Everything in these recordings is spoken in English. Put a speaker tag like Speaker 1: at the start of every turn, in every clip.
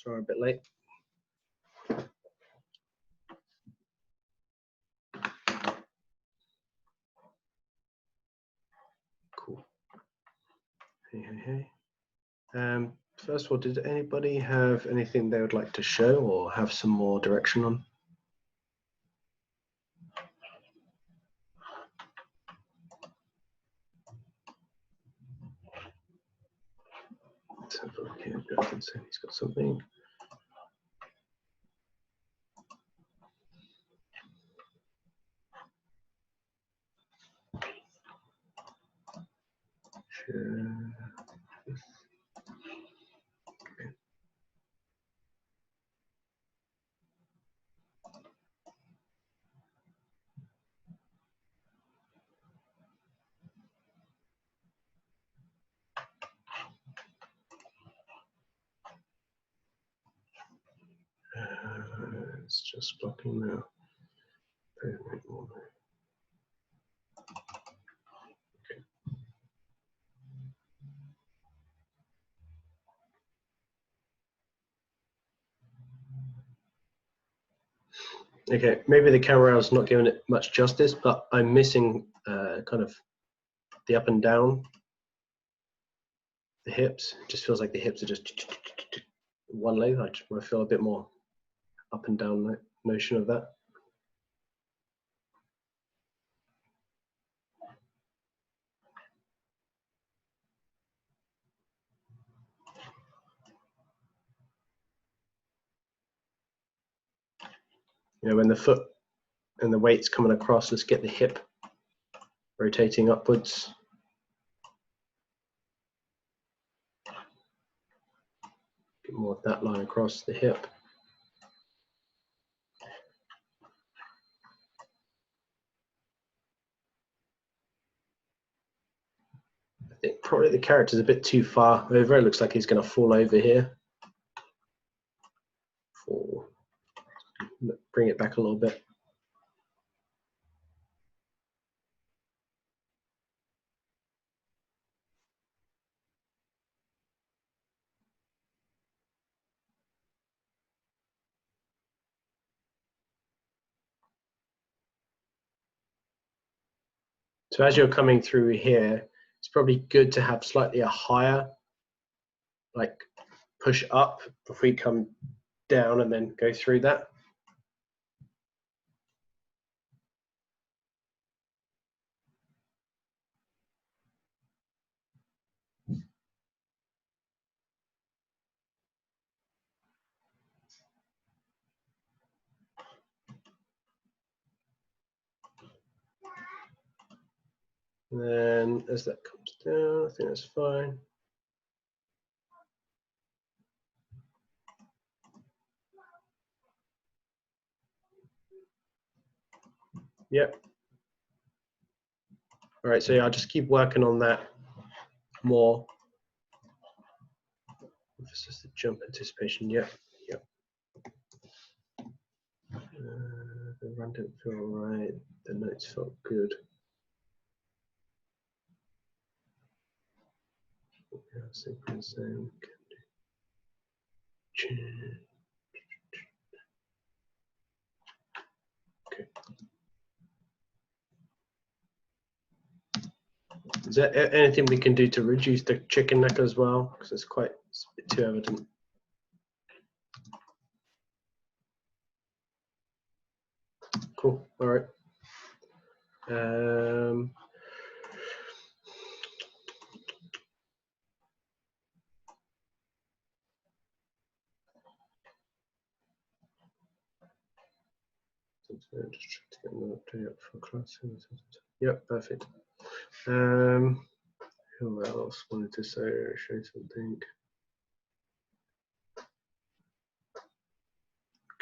Speaker 1: Sorry, a bit late. Cool. Hey. First of all, did anybody have anything they would like to show or have some more direction on? Let's have a look here. Jonathan said he's got something. Share. It's just blocking now. Okay, maybe the camera is not giving it much justice, but I'm missing kind of the up and down, the hips. It just feels like the hips are just one leg. I just want to feel a bit more up and down motion of that. You know, when the foot and the weight's coming across, let's get the hip rotating upwards. Get more of that line across the hip. I think probably the character's a bit too far over. It looks like he's going to fall over here. Bring it back a little bit. So as you're coming through here, it's probably good to have slightly a higher, like push up before you come down and then go through that. And then as that comes down, I think that's fine. Yep. All right, so yeah, I'll just keep working on that more. This is the jump anticipation. Yep. The run didn't feel right. The notes felt good. Synchronizing. Okay. Is there anything we can do to reduce the chicken neck as well? Because it's a bit too evident. Cool. All right. Just get another update up for class. Yep, perfect. Who else wanted to show something?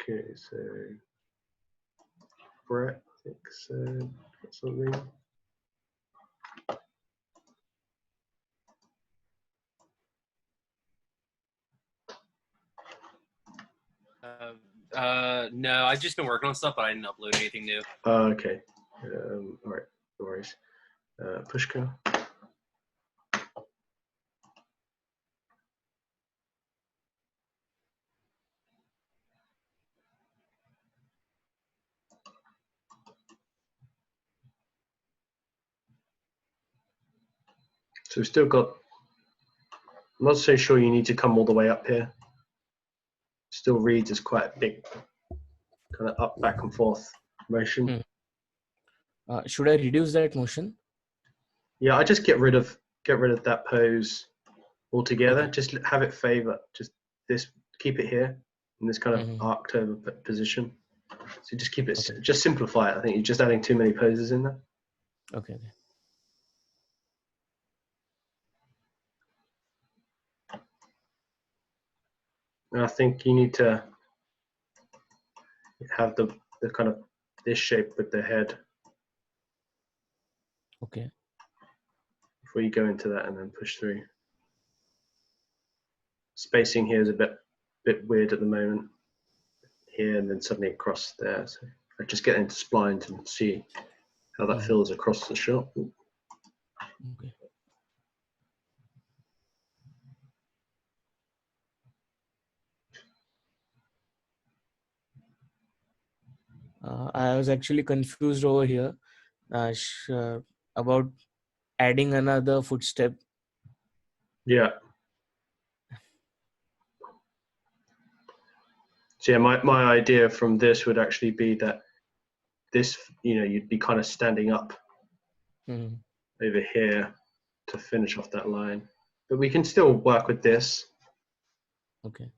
Speaker 1: Okay, so Brett, I think said something.
Speaker 2: No, I've just been working on stuff, but I didn't upload anything new.
Speaker 1: Okay. All right, no worries. Pushka. So we've still got, I'm not so sure you need to come all the way up here. Still reads as quite a big kind of up, back and forth motion.
Speaker 3: Should I reduce that motion?
Speaker 1: Yeah, I just get rid of that pose altogether.
Speaker 3: Okay.
Speaker 1: Just have it favor just this, keep it here in this kind of arced over position. So just keep it, just simplify it. I think you're just adding too many poses in there.
Speaker 3: Okay.
Speaker 1: And I think you need to have the kind of this shape with the head
Speaker 3: Okay.
Speaker 1: before you go into that and then push through. Spacing here is a bit weird at the moment. Here and then suddenly across there. So I just get into splines and see how that feels across the shot.
Speaker 3: Okay. I was actually confused over here about adding another footstep.
Speaker 1: Yeah. So yeah, my idea from this would actually be that this, you'd be kind of standing up over here to finish off that line. But we can still work with this.
Speaker 3: Okay.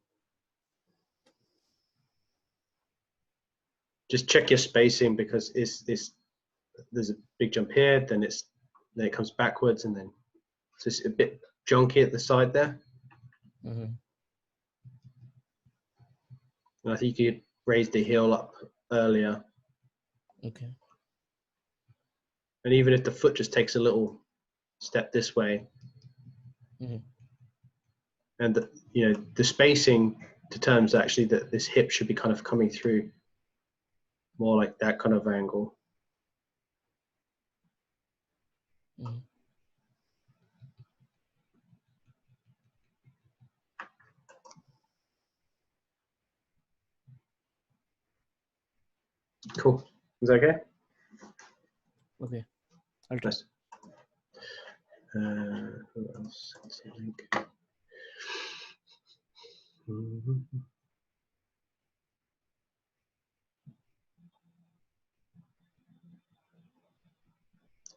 Speaker 1: Just check your spacing because there's a big jump here, then it comes backwards, and then it's just a bit junky at the side there. And I think you could raise the heel up earlier.
Speaker 3: Okay.
Speaker 1: And even if the foot just takes a little step this way, and the spacing determines actually that this hip should be kind of coming through more like that kind of angle. Cool. Is that okay?
Speaker 3: Okay. I'll try.
Speaker 1: Nice. Who else?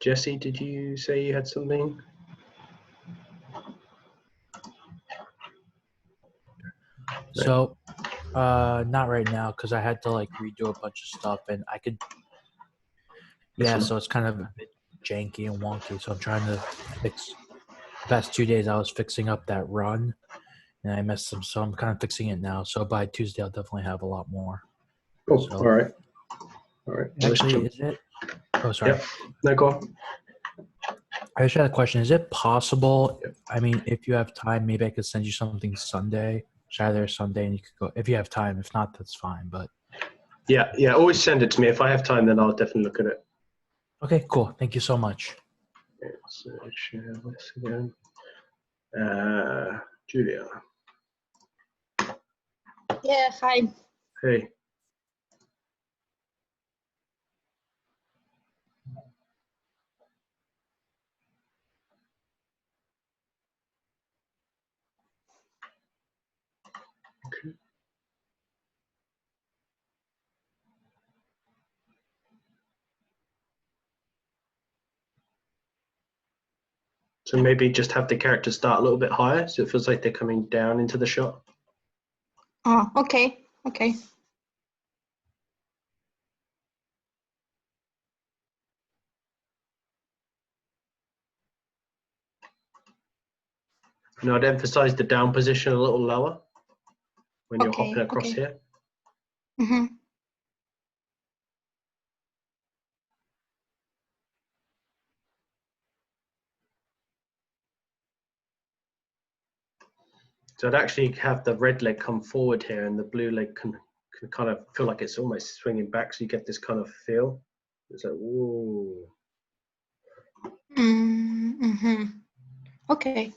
Speaker 1: Jesse, did you say you had something?
Speaker 4: So, not right now because I had to like redo a bunch of stuff, and I could. Yeah, so it's kind of a bit janky and wonky. So I'm trying to fix. The past 2 days, I was fixing up that run, and I messed some. So I'm kind of fixing it now. So by Tuesday, I'll definitely have a lot more.
Speaker 1: Cool.
Speaker 4: So,
Speaker 1: All right.
Speaker 4: actually, is it? Oh, sorry.
Speaker 1: Yep. No, go on.
Speaker 4: I just had a question. Is it possible? I mean, if you have time, maybe I could send you something Sunday, Saturday or Sunday, and you could go. If you have time, if not, that's fine. But
Speaker 1: Yeah. Always send it to me. If I have time, then I'll definitely look at it.
Speaker 4: okay, cool. Thank you so much.
Speaker 1: So share this again. Julia.
Speaker 5: Yeah, hi.
Speaker 1: Hey. Okay. So maybe just have the characters start a little bit higher, so it feels like they're coming down into the shot.
Speaker 5: Oh, okay. Okay.
Speaker 1: And I'd emphasize the down position a little lower when you're hopping across
Speaker 5: okay.
Speaker 1: here.
Speaker 5: Mm-hmm.
Speaker 1: So I'd actually have the red leg come forward here, and the blue leg can kind of feel like it's almost swinging back, so you get this kind of feel. It's like, whoa.
Speaker 5: Mm-hmm. Okay.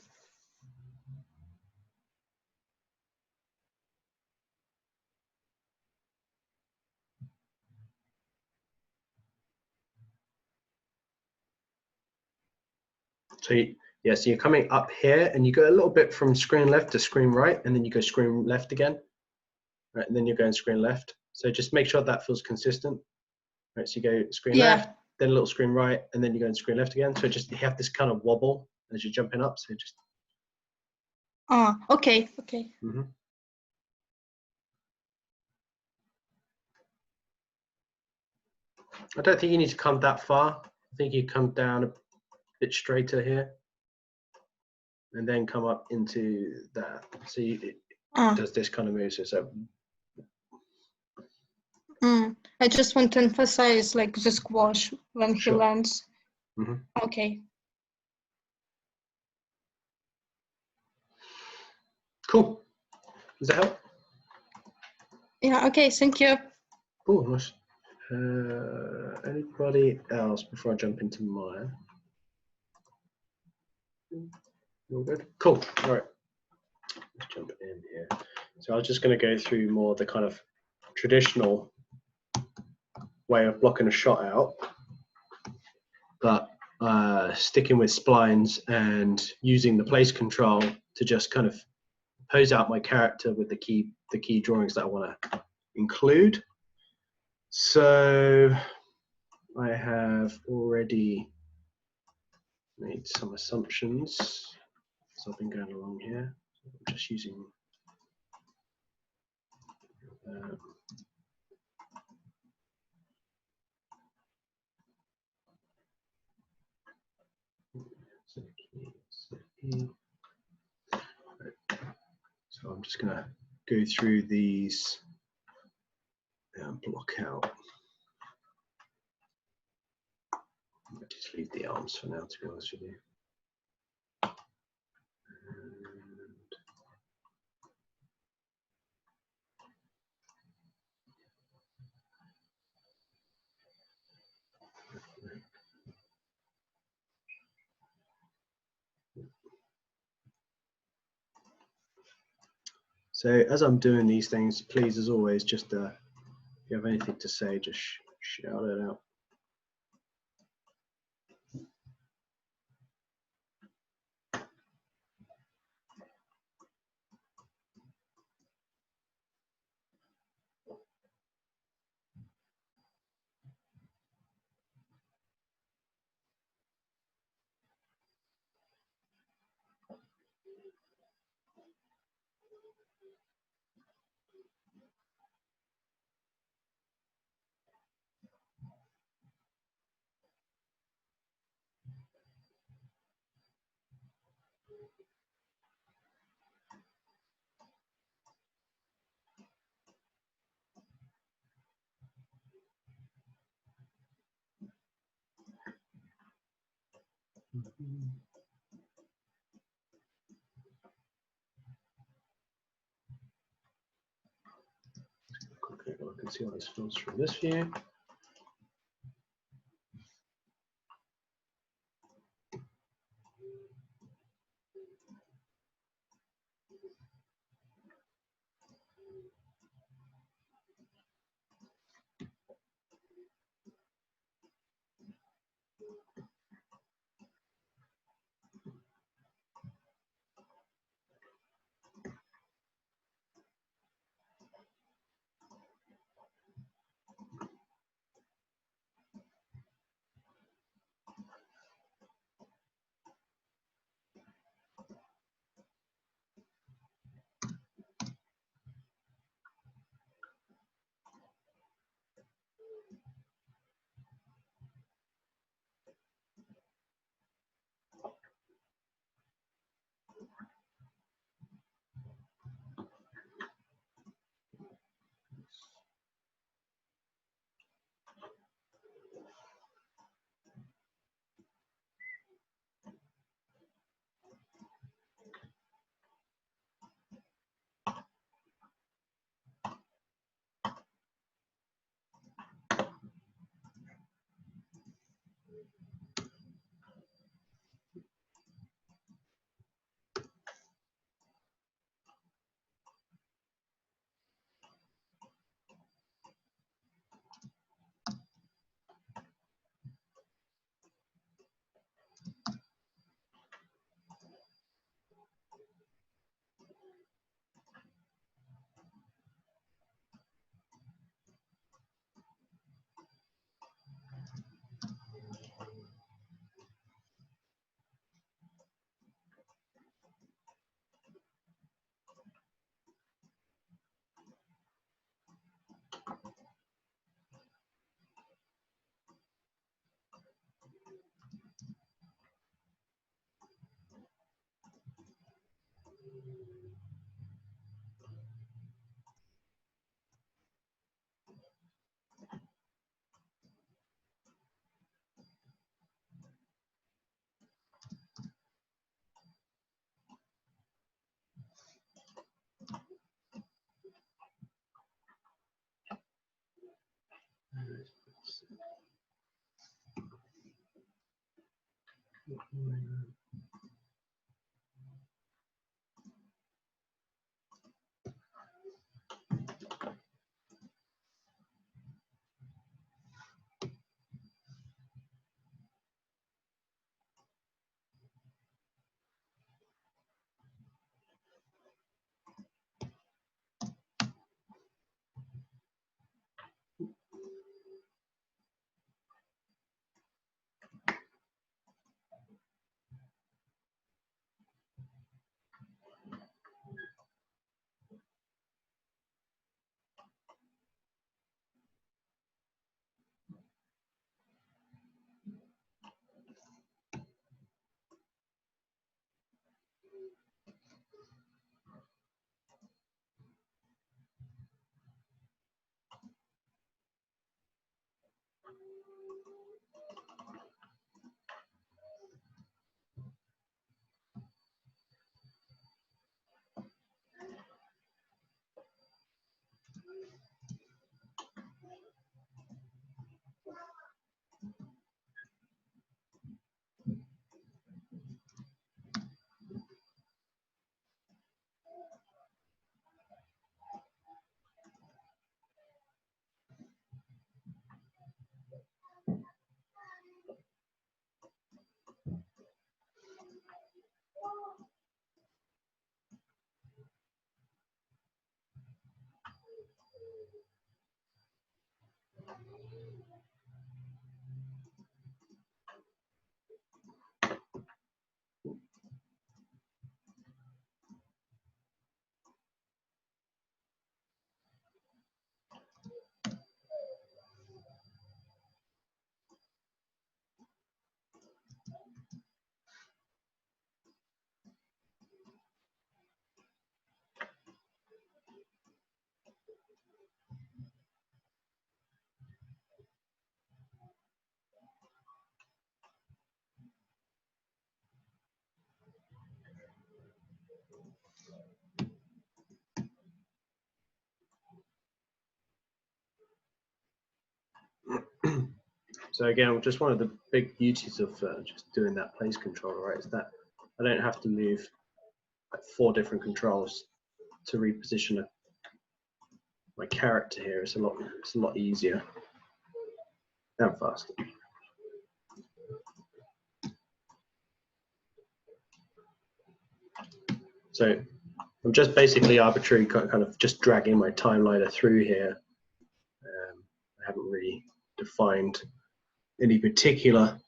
Speaker 1: So Yeah, so you're coming up here and you go a little bit from screen left to screen right, and then you go screen left again. Right, and then you're going screen left. So just make sure that feels consistent. Right, so you go screen
Speaker 5: Yeah.
Speaker 1: left, then a little screen right, and then you go in screen left again. So just you have this kind of wobble as you're jumping up. So just.
Speaker 5: Okay. Okay.
Speaker 1: Mm-hmm. I don't think you need to come that far. I think you come down a bit straighter here, and then come up into that. So it does this kind of move. So
Speaker 5: I just want to emphasize like the squash when
Speaker 1: Sure.
Speaker 5: he lands.
Speaker 1: Mm-hmm.
Speaker 5: Okay.
Speaker 1: Cool. Does that help?
Speaker 5: Yeah. Okay. Thank you.
Speaker 1: Cool. Nice. Anybody else before I jump into mine? All good. Cool. All right. Let's jump in here. So I was just going to go through more the kind of traditional way of blocking a shot out, but sticking with splines and using the place control to just kind of pose out my character with the key drawings that I want to include. So I have already made some assumptions. So I've been going along here. I'm just using so I'm just going to go through these and block out. I'll just leave the arms for now, to be honest with you. So as I'm doing these things, please, as always, just if you have anything to say, just shout it out. Quickly look and see how this feels from this view. So again, just one of the big beauties of just doing that place controller, right, is that I don't have to move like 4 different controls to reposition my character here. It's a lot easier and faster. So I'm just basically arbitrarily kind of just dragging my timeliner through here. I haven't really defined any particular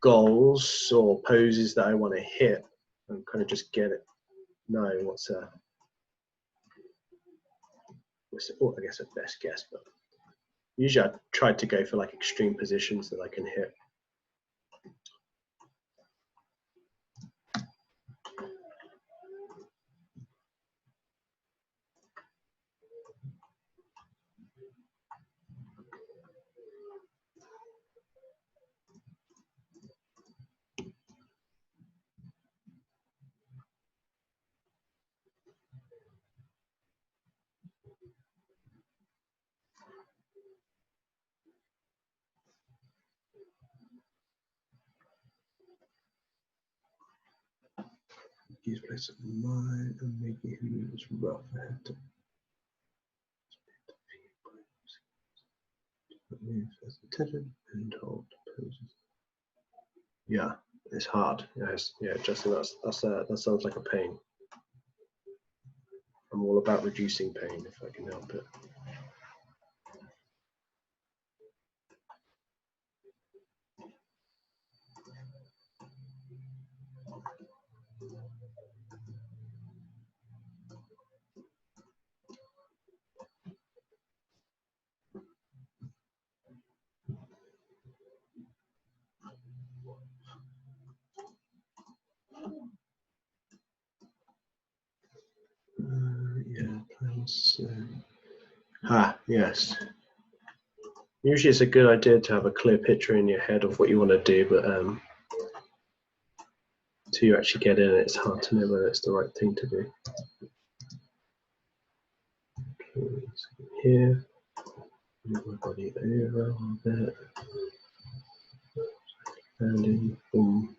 Speaker 1: goals or poses that I want to hit. I'm kind of just get it knowing what's I guess a best guess, but usually I try to go for like extreme positions that I can hit. Use place of mind and making him use rough ahead to move as intended and hold poses. Yeah, it's hard. Yes, yeah, Justin, that sounds like a pain. I'm all about reducing pain if I can help it. Yes. Usually it's a good idea to have a clear picture in your head of what you want to do, but until you actually get in it, it's hard to know whether it's the right thing to do. Okay, so here, move my body over a little bit, and in, boom.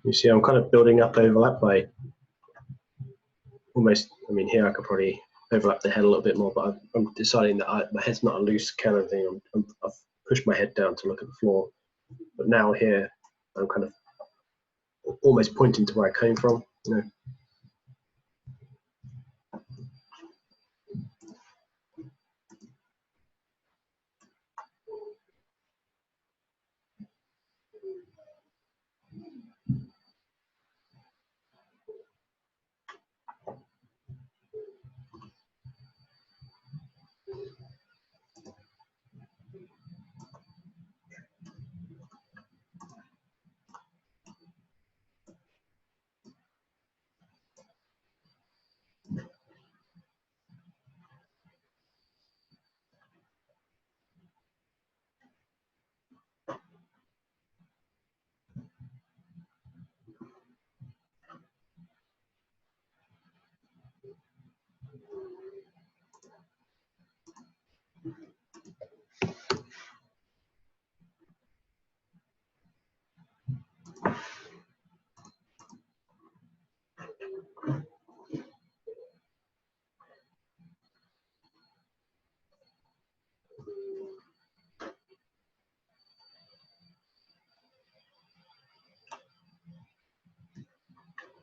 Speaker 1: You see, I'm kind of building up overlap by almost, I mean, here I could probably overlap the head a little bit more, but I'm deciding that my head's not a loose kind of thing. I've pushed my head down to look at the floor, but now here, I'm kind of almost pointing to where I came from, you know.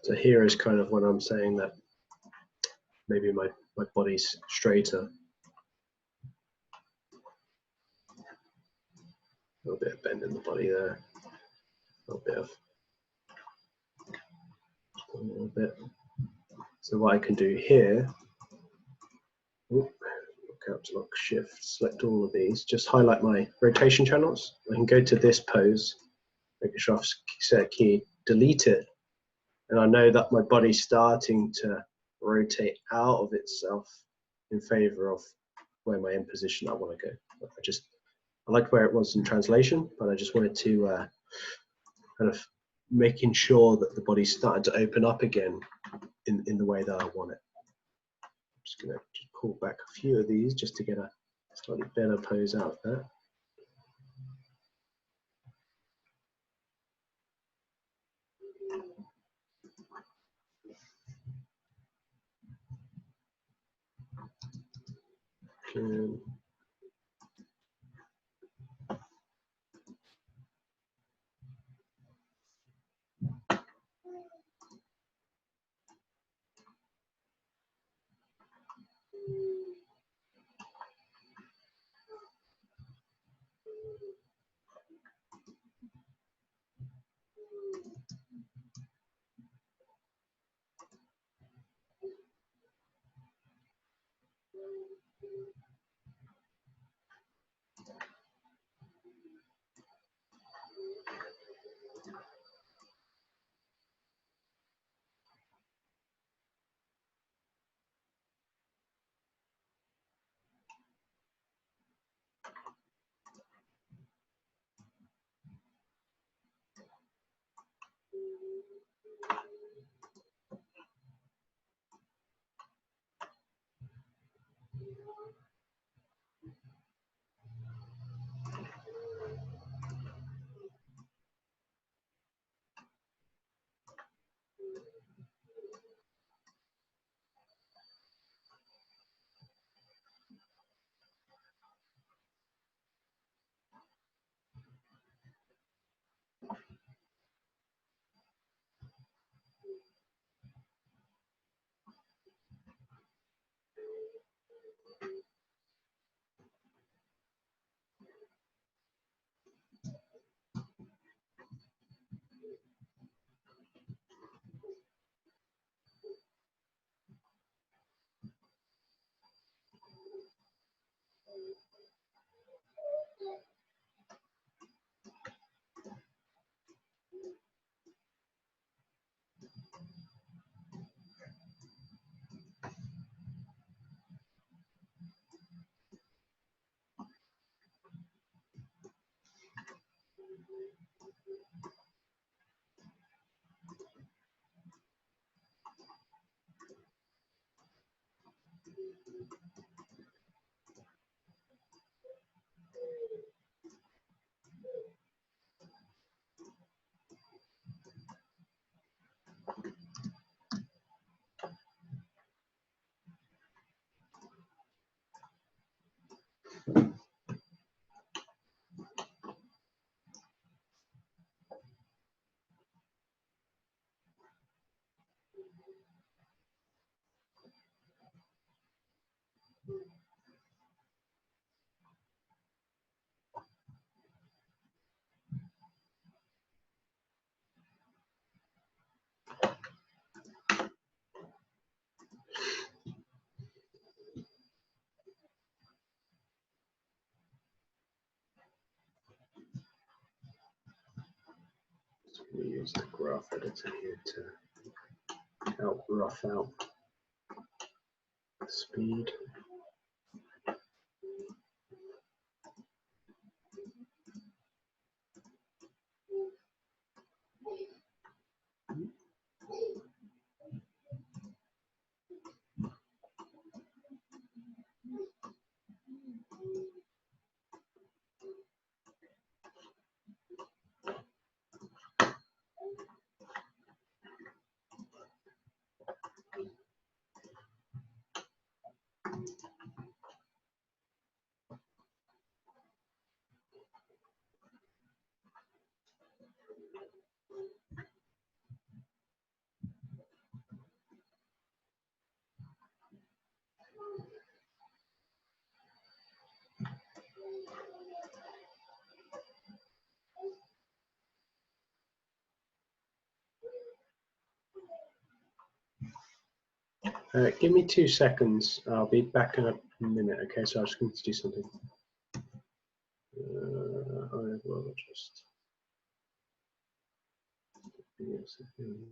Speaker 1: So here is kind of when I'm saying that maybe my body's straighter. A little bit of bend in the body there. A little bit. So what I can do here, caps lock, shift, select all of these, just highlight my rotation channels. I can go to this pose, make sure I've set a key, delete it, and I know that my body's starting to rotate out of itself in favor of where my end position I want to go. I liked where it was in translation, but I just wanted to kind of making sure that the body's starting to open up again in the way that I want it. I'm just going to pull back a few of these just to get a slightly better pose out of that. And So we use the graph editor here to help rough out the speed. Give me 2 seconds. I'll be back in a minute. Okay, so I'm just going to do something. I will just. Give me a second.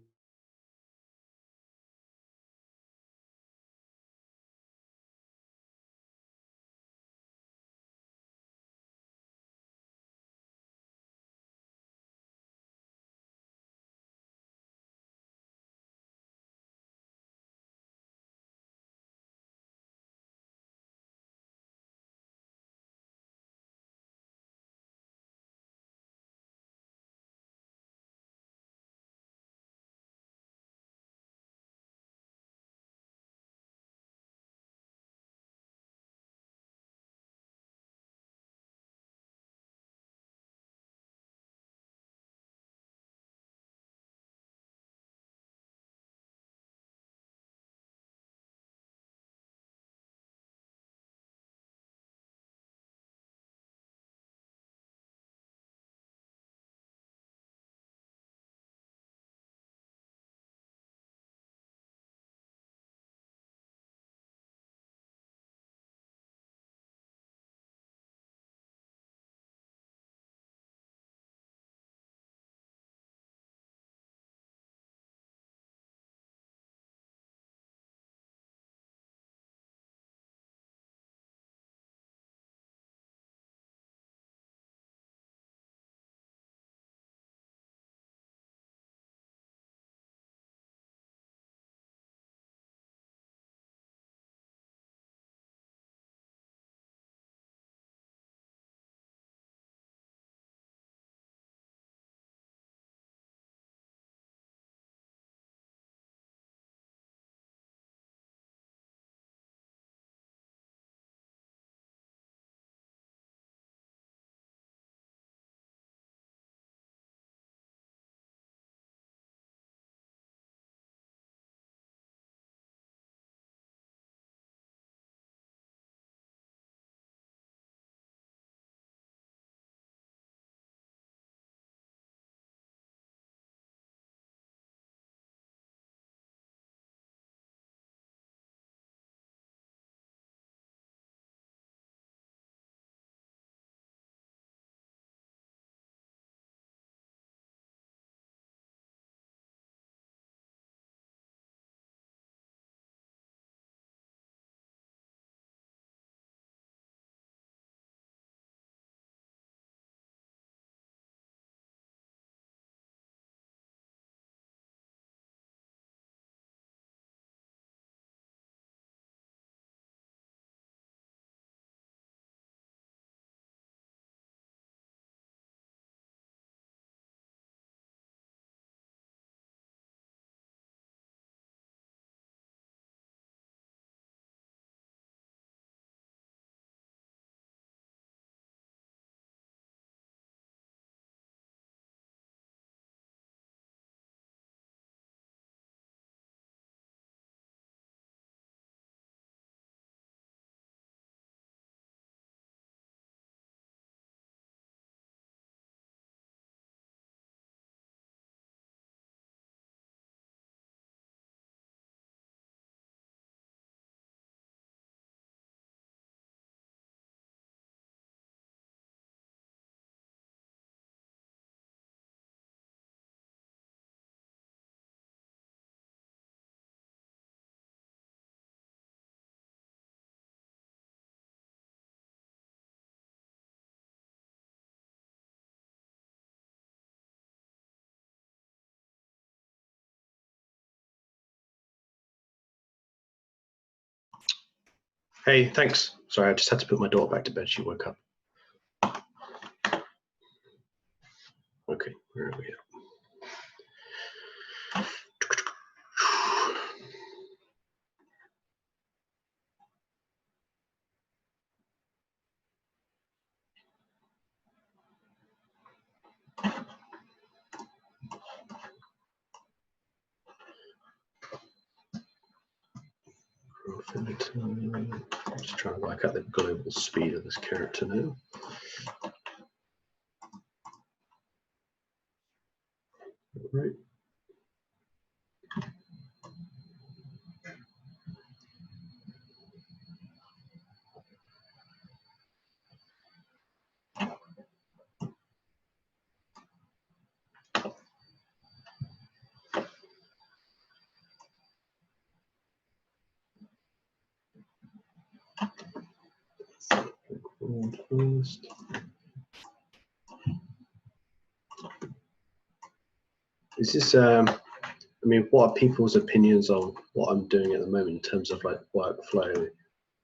Speaker 1: Hey, thanks. Sorry, I just had to put my daughter back to bed. She woke up. Okay, where are we at? I'm just trying to work out the global speed of this character now. Right. First. Is this I mean, what are people's opinions on what I'm doing at the moment in terms of like workflow?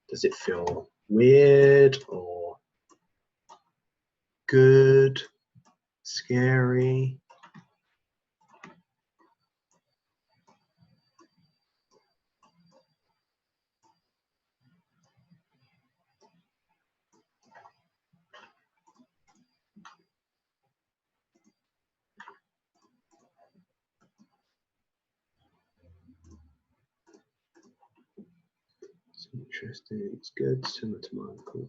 Speaker 1: Does it feel weird or good, scary? It's interesting. It's good. Similar to mine. Cool.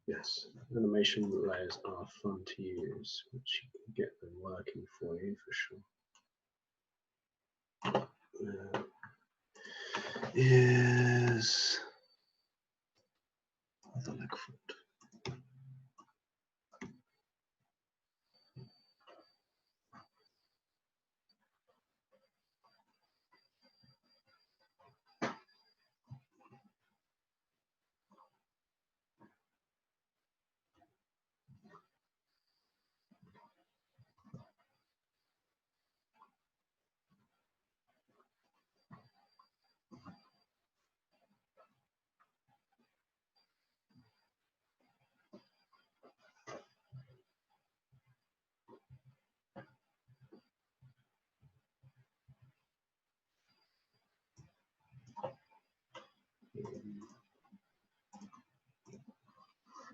Speaker 1: Yes, animation layers are fun to use, which you can get them working for you for sure. Is the leg foot.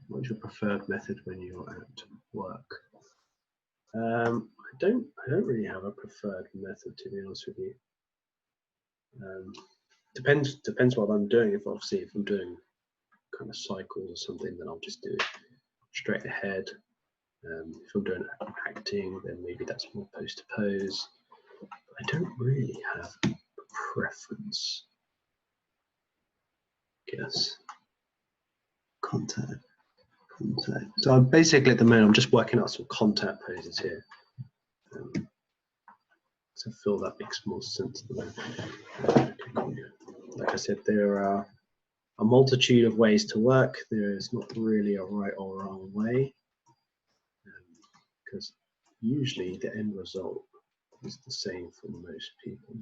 Speaker 1: What's your preferred method when you're at work? I don't really have a preferred method, to be honest with you. Depends what I'm doing. If I'm doing kind of cycles or something, then I'll just do it straight ahead. If I'm doing acting, then maybe that's more pose to pose. I don't really have a preference. I guess contact. So I'm basically at the moment I'm just working out some contact poses here. So I feel that makes more sense at the moment. Like I said, there are a multitude of ways to work. There is not really a right or wrong way, because usually the end result is the same for most people.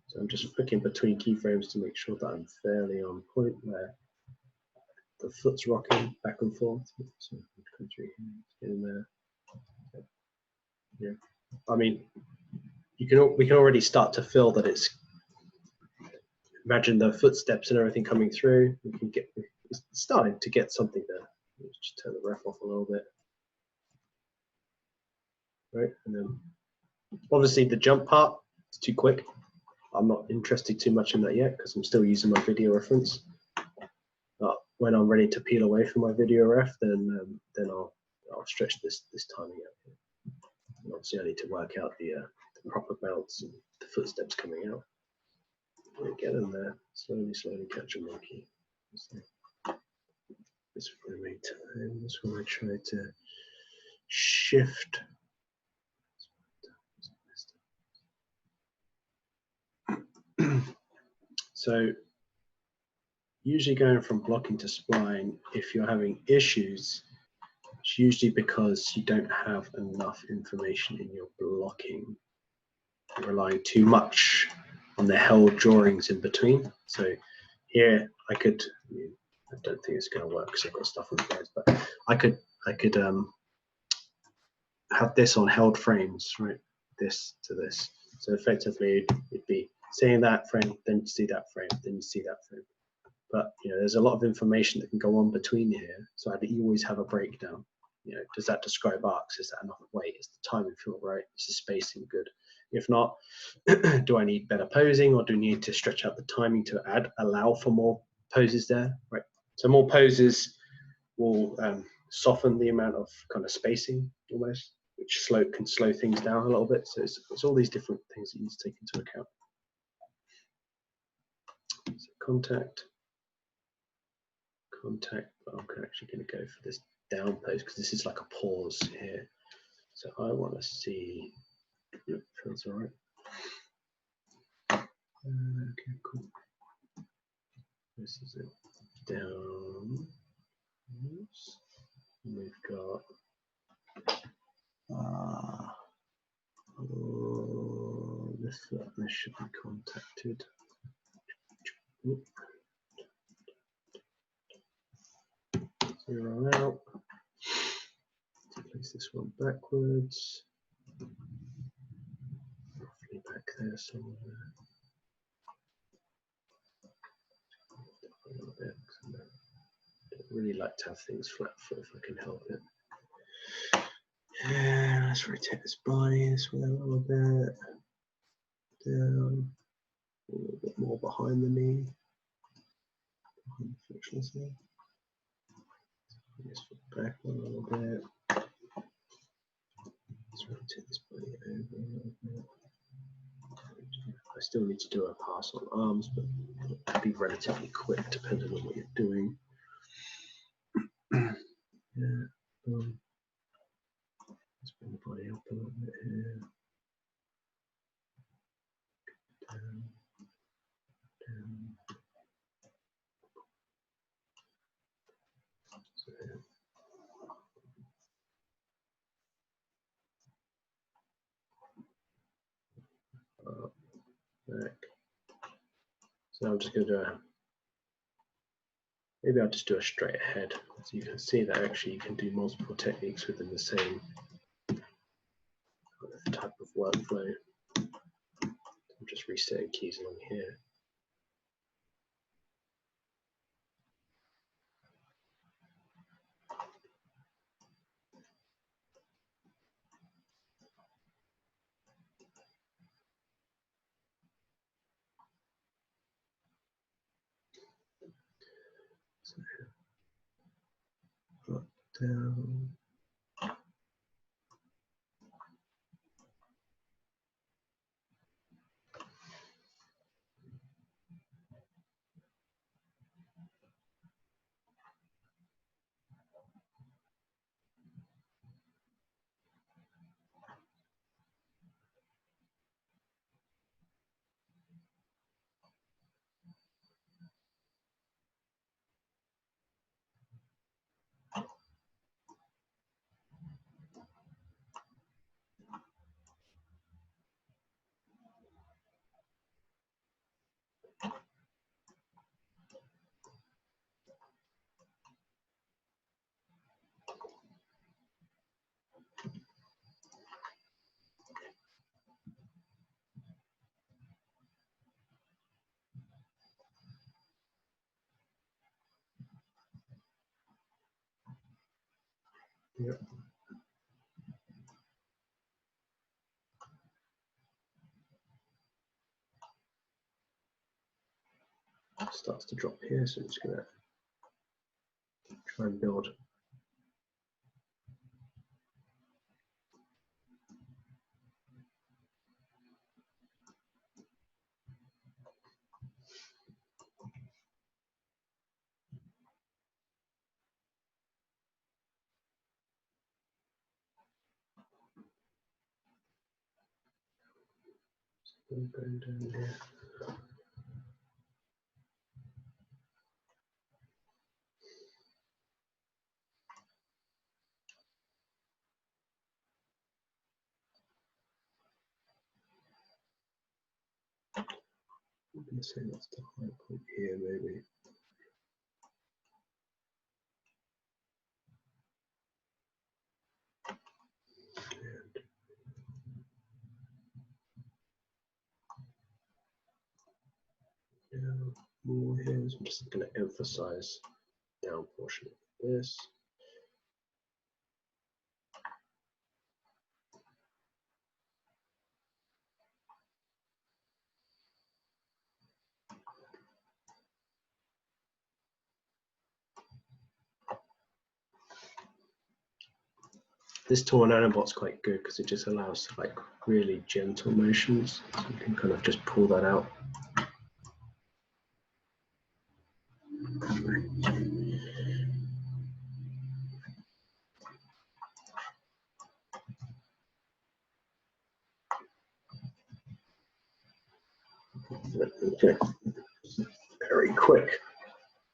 Speaker 1: So I'm just flicking between keyframes to make sure that I'm fairly on point where the foot's rocking back and forth. So come through here, get in there. Yeah, I mean, we can already start to feel that it's. Imagine the footsteps and everything coming through. We can get it's starting to get something there. Let's just turn the ref off a little bit, right? And then obviously the jump part is too quick. I'm not interested too much in that yet because I'm still using my video reference. But when I'm ready to peel away from my video ref, then I'll stretch this timing out. And obviously, I need to work out the proper bounce and the footsteps coming out. We'll get in there. Slowly catch a monkey. This one I made time. This one I tried to shift. So usually going from blocking to spline, if you're having issues, it's usually because you don't have enough information in your blocking. You're relying too much on the held drawings in between. So here I don't think it's going to work because I've got stuff on the frames, but I could have this on held frames, right? This to this. So effectively it'd be seeing that frame, then you see that frame, then you see that frame. But there's a lot of information that can go on between here. So you always have a breakdown. Does that describe arcs? Is that enough weight? Is the timing feel right? Is the spacing good? If not, do I need better posing, or do I need to stretch out the timing to allow for more poses there? Right. So more poses will soften the amount of kind of spacing almost, which can slow things down a little bit. So it's all these different things that you need to take into account. So contact. But I'm actually going to go for this down pose because this is like a pause here. So I want to see. Yep, feels all right. Okay, cool. This is it. Down. Oops. We've got. This should be contacted. Oop. Zero out. Place this one backwards. Roughly back there somewhere. A little bit. I don't really like to have things flat foot if I can help it. Yeah, let's rotate this body this way a little bit. Down. A little bit more behind the knee. Behind the frictionless knee. This foot back a little bit. Let's rotate this body over a little bit. I still need to do a pass on arms, but it'll be relatively quick depending on what you're doing. Yeah. Let's bring the body up a little bit here. Down. So, up, back. So I'm just going to maybe I'll just do a straight ahead. So you can see that actually you can do multiple techniques within the same type of workflow. I'm just resetting keys along here. So, up, down. Yep. Starts to drop here, so I'm just going to try and build Going down here. I'm going to say that's the high point here, maybe. More here. So I'm just going to emphasize down portion of this. This tool on Nanobot's quite good because it just allows like really gentle motions. So you can kind of just pull that out. Okay. Very quick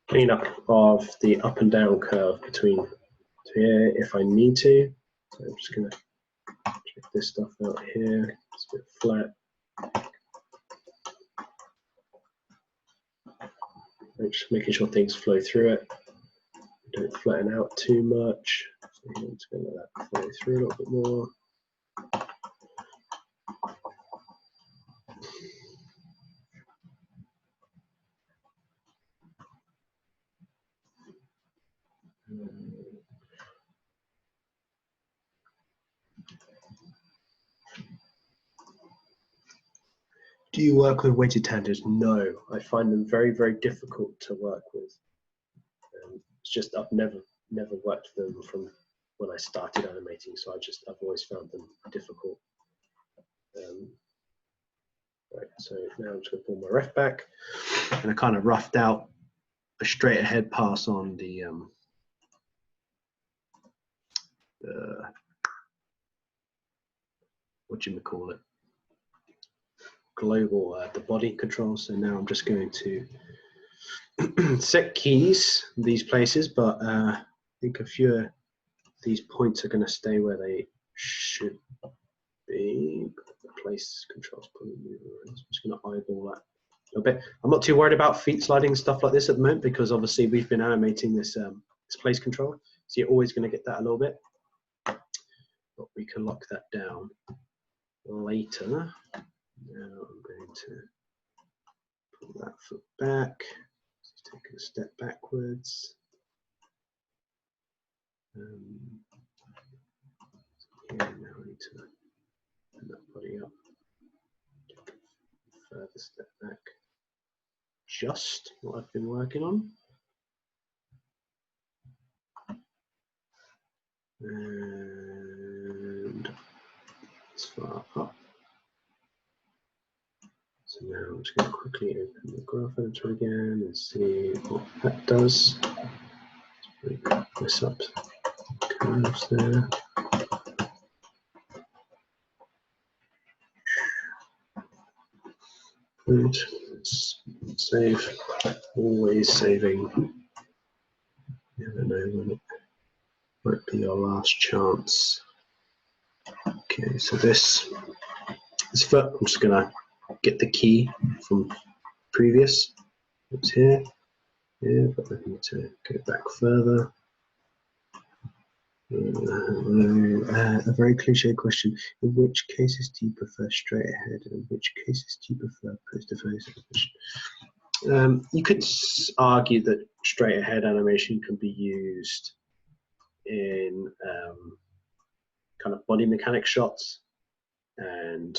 Speaker 1: cleanup of the up and down curve between here if I need to. So I'm just going to check this stuff out here. It's a bit flat. Just making sure things flow through it. Don't flatten out too much. So I'm just going to let that flow through a little bit more. Do you work with weighted tangents? No, I find them very, very difficult to work with. It's just I've never worked with them from when I started animating, so I've always found them difficult. Right, so now I'm just going to pull my ref back, and I kind of roughed out a straight ahead pass on the what do you call it? Global the body control. So now I'm just going to set keys these places, but I think a few of these points are going to stay where they should be. Place controls probably move around. So I'm just going to eyeball that a little bit. I'm not too worried about feet sliding and stuff like this at the moment because obviously we've been animating this this place control, so you're always going to get that a little bit, but we can lock that down later. Now I'm going to pull that foot back, just take a step backwards. Here now I need to bring that body up, further step back, just what I've been working on. And as far up. So now I'm just going to quickly open the graph editor again and see what that does. Let's bring this up, curves there. Good. Let's save. Always saving. You never know when it might be your last chance. Okay, so this foot, I'm just going to get the key from previous. It's here, but I need to go back further. A very cliche question. In which cases do you prefer straight ahead? And in which cases do you prefer pose to pose? You could argue that straight ahead animation can be used in kind of body mechanic shots, and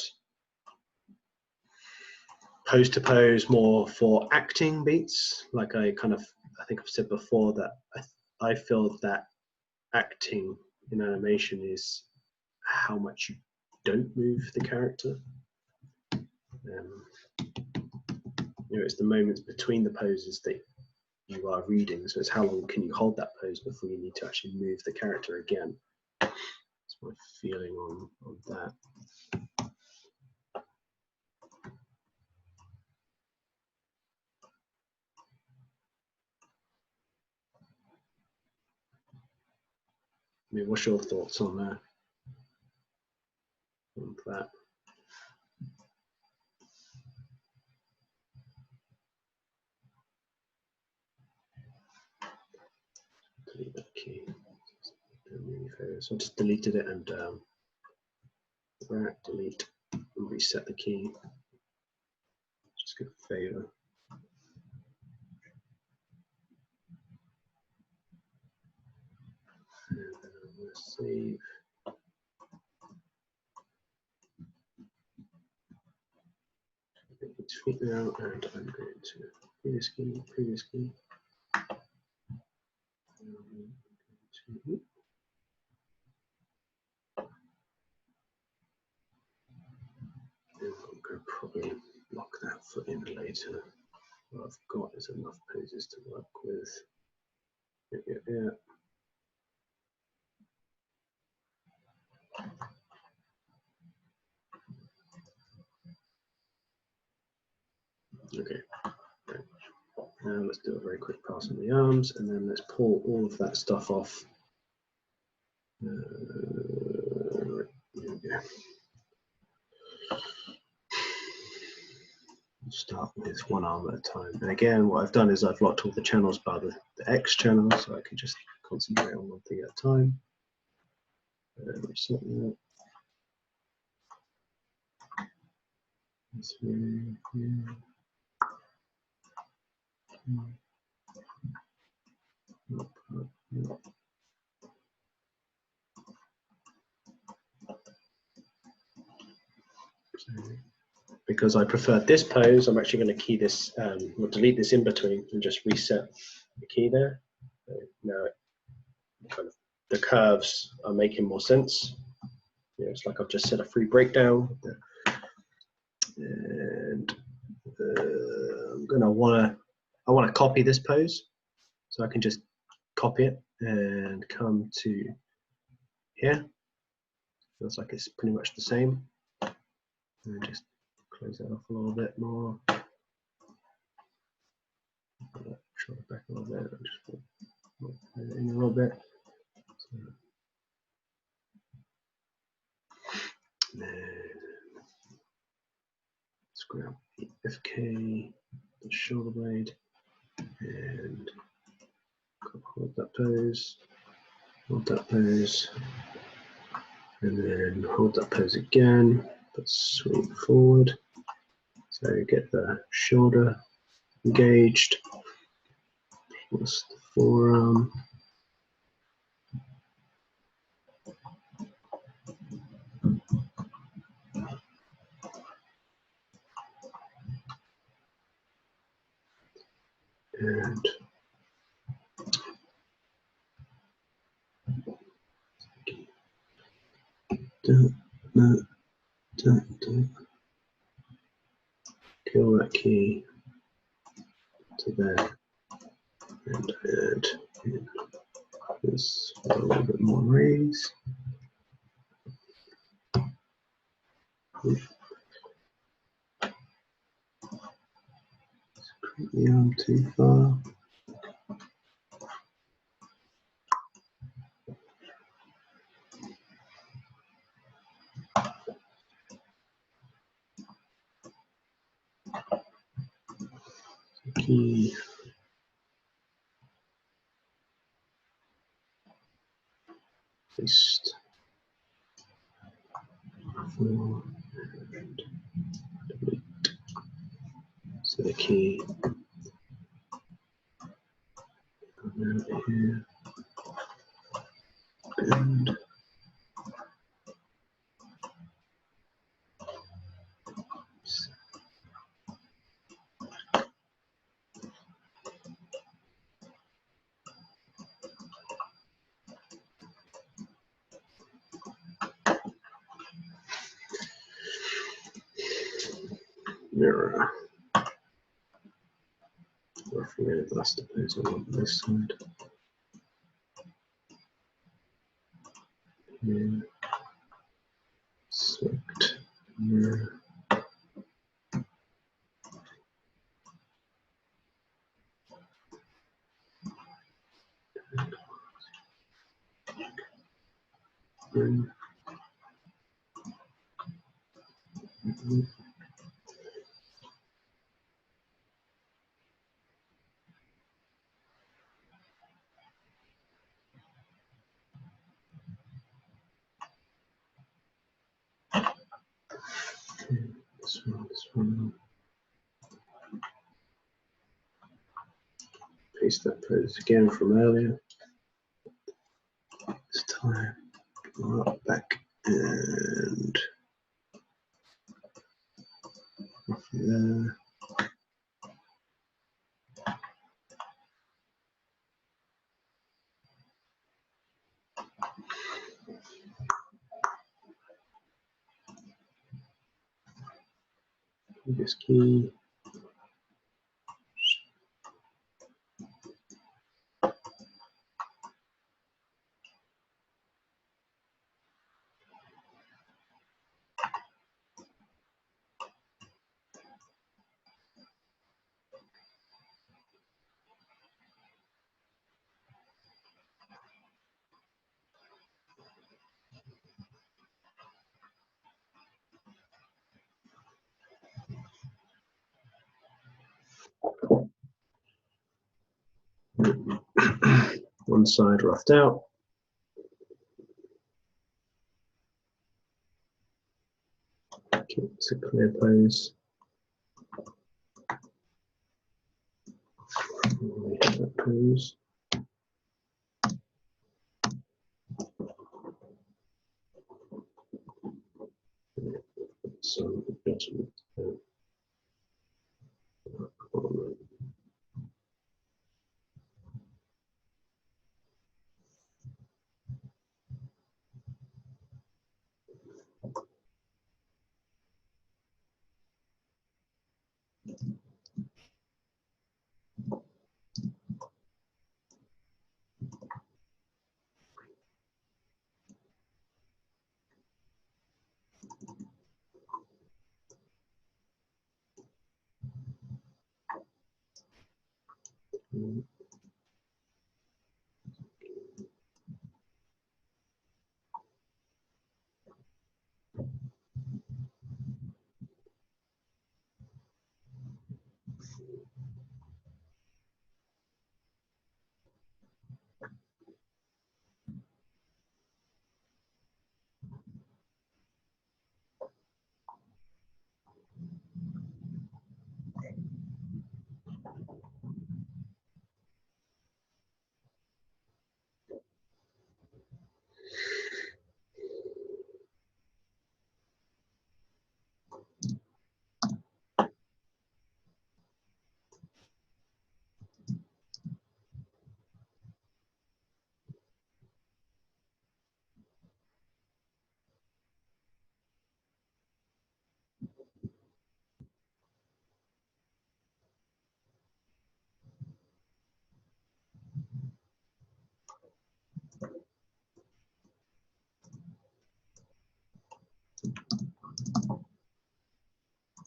Speaker 1: pose to pose more for acting beats. Like I think I've said before that I feel that acting in animation is how much you don't move the character. It's the moments between the poses that you are reading, so it's how long can you hold that pose before you need to actually move the character again. That's my feeling on that. mean, what's your thoughts on that? Delete that key. So I just deleted it and delete and reset the key. Just give a favor. And then I'm going to save. It's fit now, and I'm going to previous key. I'm going to probably lock that foot in later. What I've got is enough poses to work with. Yeah. Okay. Now let's do a very quick pass on the arms, and then let's pull all of that stuff off. Right, there we go. Start with one arm at a time. And again, what I've done is I've locked all the channels by the X channel, so I can just concentrate on one thing at a time. Reset that. Because I prefer this pose, I'm actually going to key this, or delete this in between and just reset the key there. So now kind of the curves are making more sense. It's like I've just set a free breakdown. And I want to copy this pose, so I can just copy it and come to here. Feels like it's pretty much the same. And just close that off a little bit more. Show it back a little bit. Just put it in a little bit. So, let's grab the FK, the shoulder blade, and hold that pose, and then hold that pose again, but swing forward. So get the shoulder engaged, plus the forearm. And kill that key to there, and add in this a little bit more raise. The arm too far. Key. Paste. And delete. So the key. Come out here. And mirror. Roughly that's the place I want this side. Here. Select mirror. This one, this one. Paste that pose again from earlier. This time, up, back, and roughly there. This key. One side roughed out. Okay, it's a clear pose. We have that pose. So the bottom.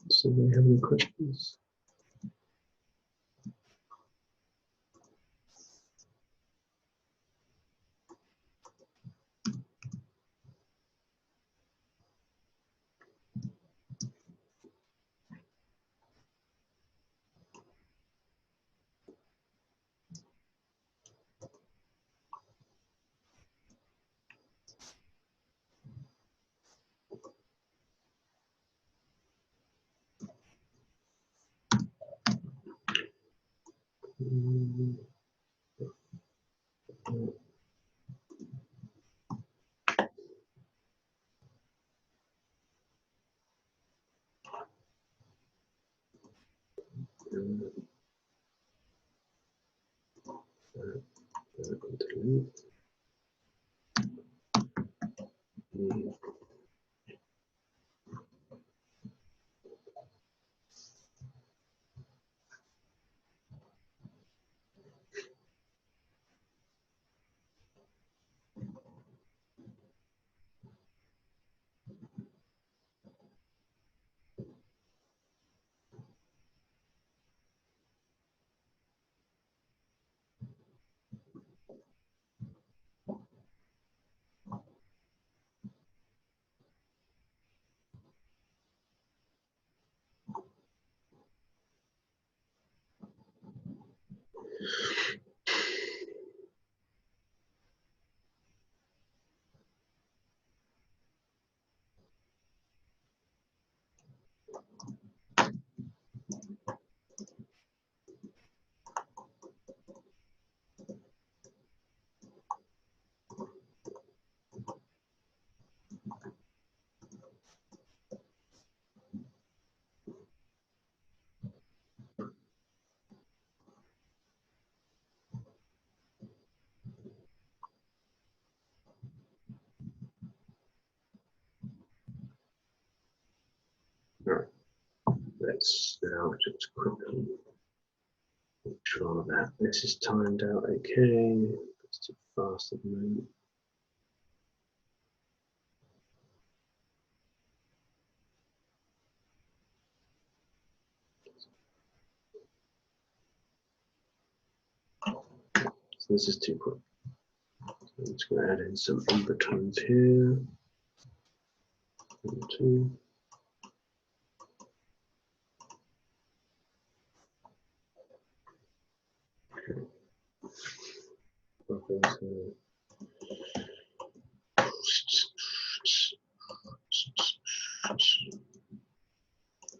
Speaker 1: So do we have any questions? let's now just quickly make sure that this is timed out okay. It's too fast at the moment. So this is too quick. So I'm just going to add in some undertones here. 1, 2. Okay.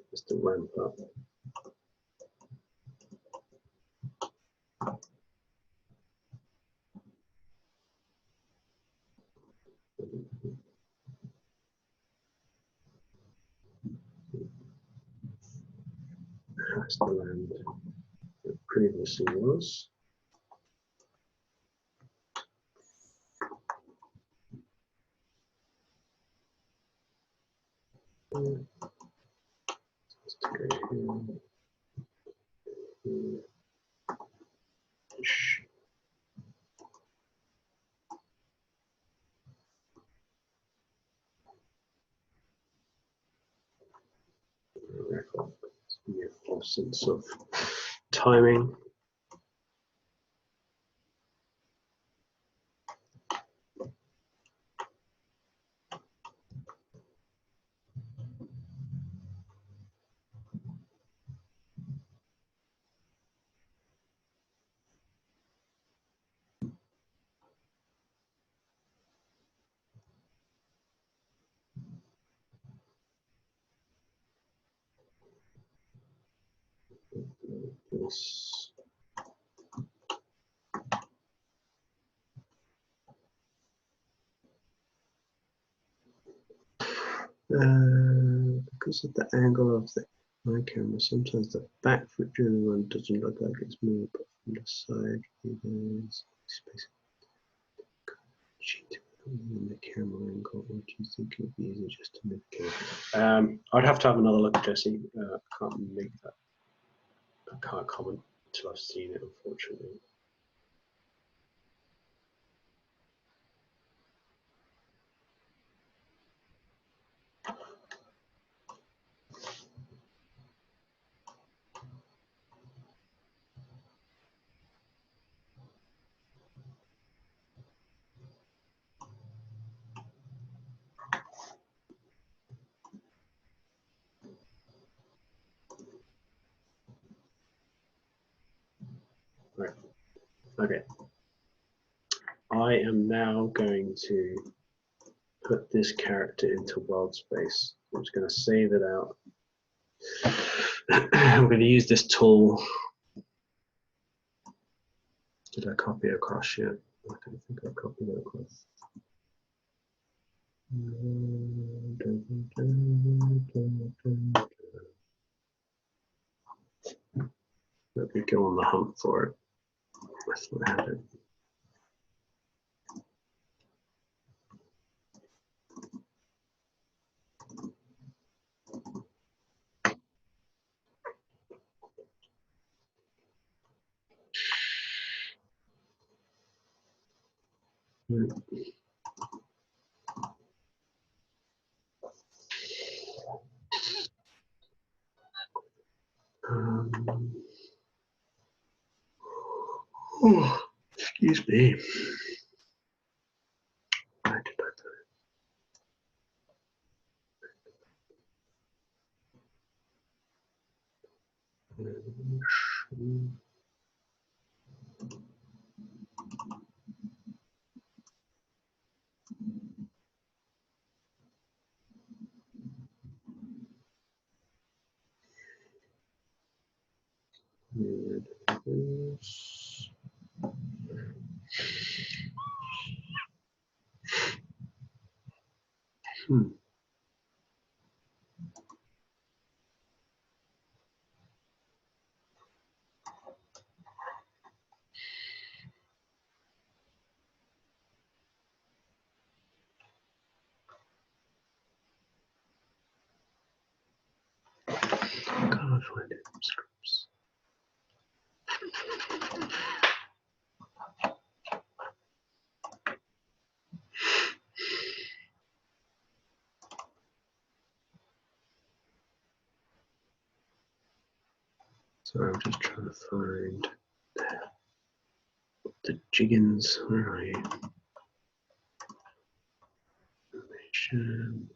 Speaker 1: Just to ramp up. That's the land it previously was. Just go here. Here. Record. Give a false sense of timing. This. Because of the angle of my camera, sometimes the back foot during the run doesn't look like it's moved, but from the side, there's space. In the camera angle, what do you think it would be easier just to move the camera? I'd have to have another look, Jesse. I can't make that. I can't comment until I've seen it, unfortunately. Right. Okay. I am now going to put this character into world space. I'm just going to save it out. I'm going to use this tool. Did I copy it across yet? I don't think I copied it across. Let me go on the hunt for it. That's what I have it. Oh, excuse me. Where did I put it? Hmm. God. find it. Scripts. Sorry, I'm just trying to find the jiggins. Where are you? Animation.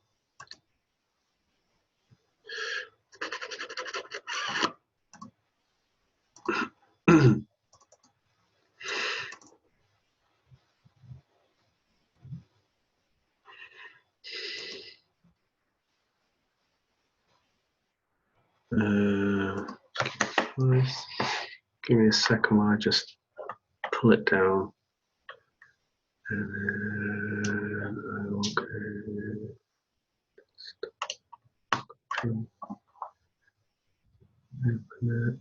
Speaker 1: Give me a second while I just pull it down. And then I will go. Open it.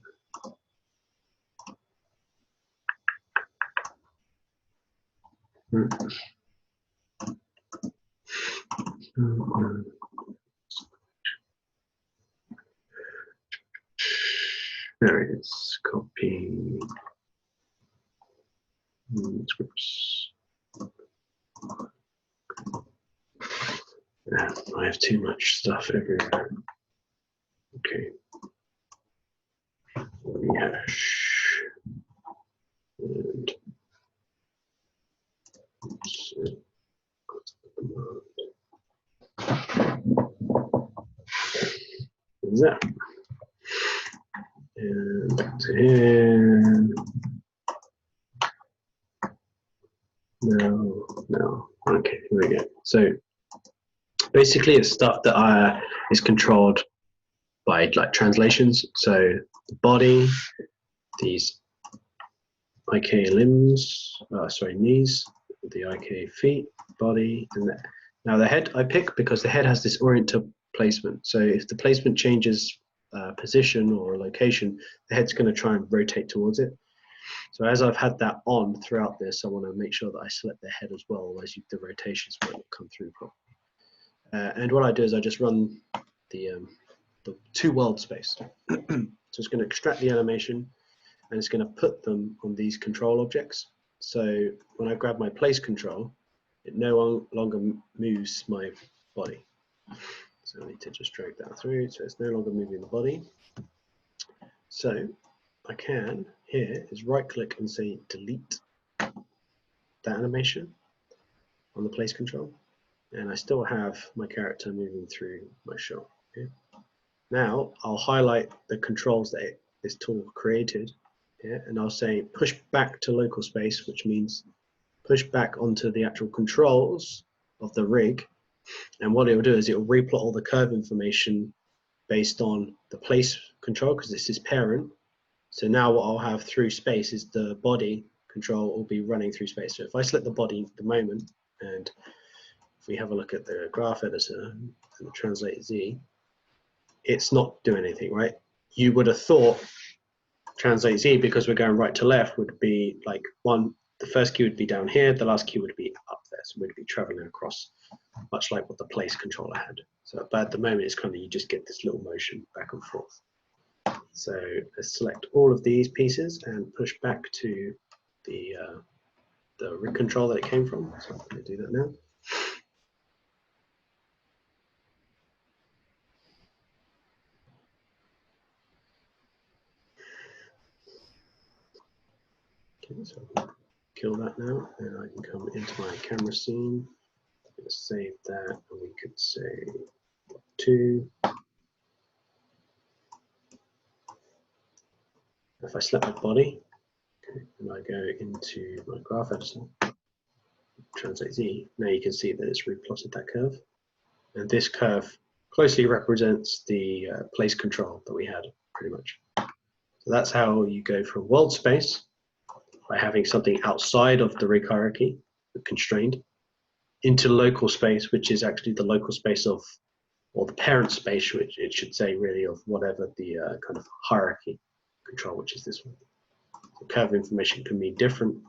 Speaker 1: There it is. Copy. Scripts. Yeah, I have too much stuff everywhere. Okay. Hash. And that. And no. Okay, here we go. So basically, it's stuff that is controlled by like translations. So the body, these IK limbs, knees, the IK feet, body, and that. Now the head I pick because the head has this oriented placement. So if the placement changes position or location, the head's going to try and rotate towards it. So as I've had that on throughout this, I want to make sure that I select the head as well, otherwise the rotations won't come through properly. And what I do is I just run the to world space. So it's going to extract the animation and it's going to put them on these control objects. So when I grab my place control, it no longer moves my body. So I need to just drag that through, so it's no longer moving the body. So I can, here, is right click and say delete that animation on the place control. And I still have my character moving through my shell. Okay? Now I'll highlight the controls that this tool created, and I'll say push back to local space, which means push back onto the actual controls of the rig. And what it'll do is it'll replot all the curve information based on the place control, because this is parent. So now what I'll have through space is the body control will be running through space. So if I select the body at the moment, and if we have a look at the graph editor and translate Z, it's not doing anything, right? You would have thought translate Z, because we're going right to left, would be like the first key would be down here, the last key would be up there. So we'd be traveling across, much like what the place controller had. So, but at the moment, it's kind of, you just get this little motion back and forth. So let's select all of these pieces and push back to the rig control that it came from. So I'm going to do that now. Okay, so I'll kill that now, and I can come into my camera scene. I'm going to save that, and we could say 2. If I select my body, okay, and I go into my graph editor, translate Z, now you can see that it's replotted that curve. And this curve closely represents the place control that we had, pretty much. So that's how you go from world space, by having something outside of the rig hierarchy, constrained, into local space, which is actually the local space of, or the parent space, which it should say really, of whatever the kind of hierarchy control, which is this one. The curve information can mean different,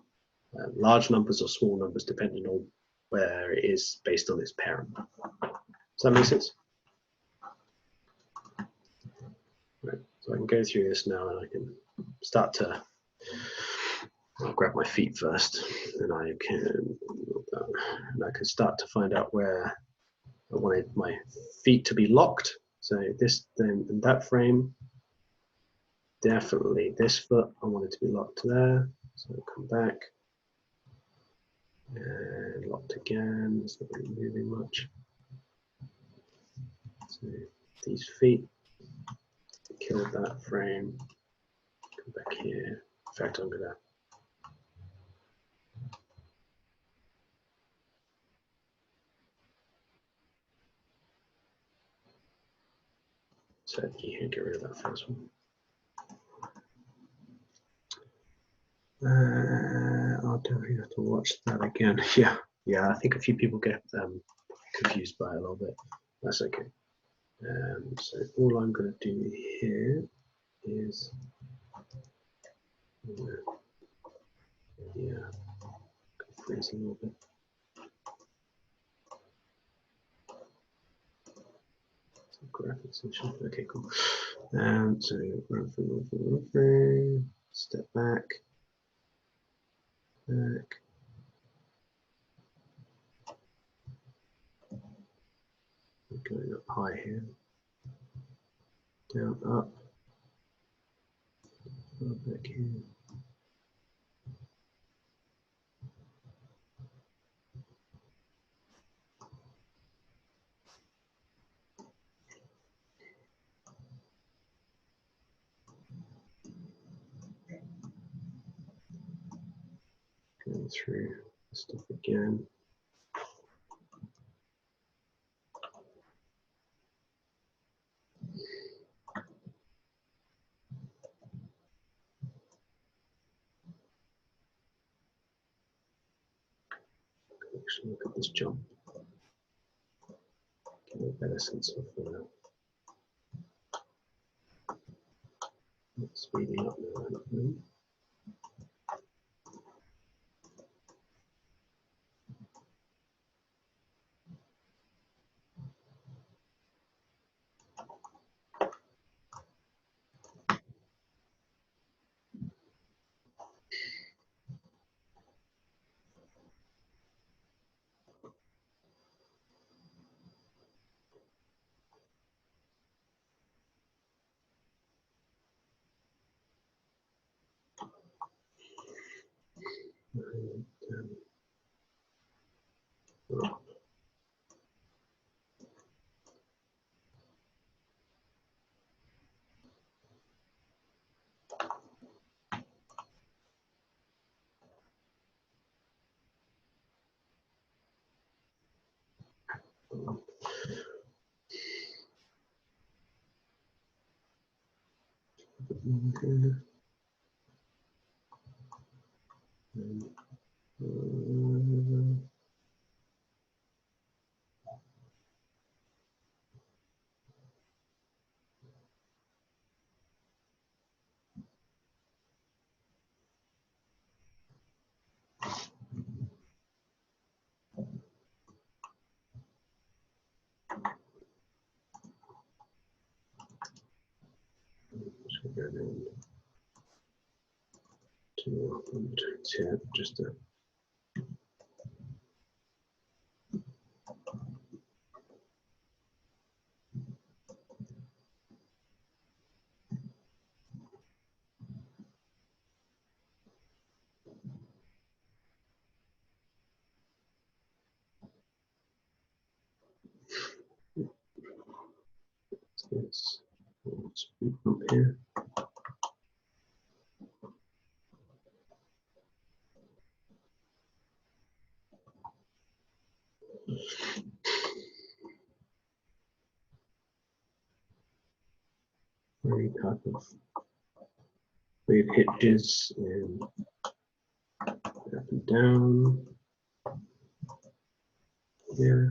Speaker 1: large numbers or small numbers, depending on where it is based on its parent. Does that make sense? Right. So So I can go through this now and I can start to, I'll grab my feet first and I can start to find out where I wanted my feet to be locked. So this, then in that frame, definitely this foot, I want it to be locked there. So I'll come back and locked again, it's not really moving much. So these feet, killed that frame, come back here. In fact, I'm gonna set key here, get rid of that first one. I'll definitely have to watch that again. Yeah, I think a few people get confused by it a little bit. That's okay. So all I'm going to do here is, yeah, freezing a little bit. Graphics session. Okay, cool. So run through, step back. Going up high here, down, up, back here. Going through stuff again. Actually, look at this jump. Get a better sense of speeding up now. Just to speed bump here. Very type of weird hitches and up and down. Yeah.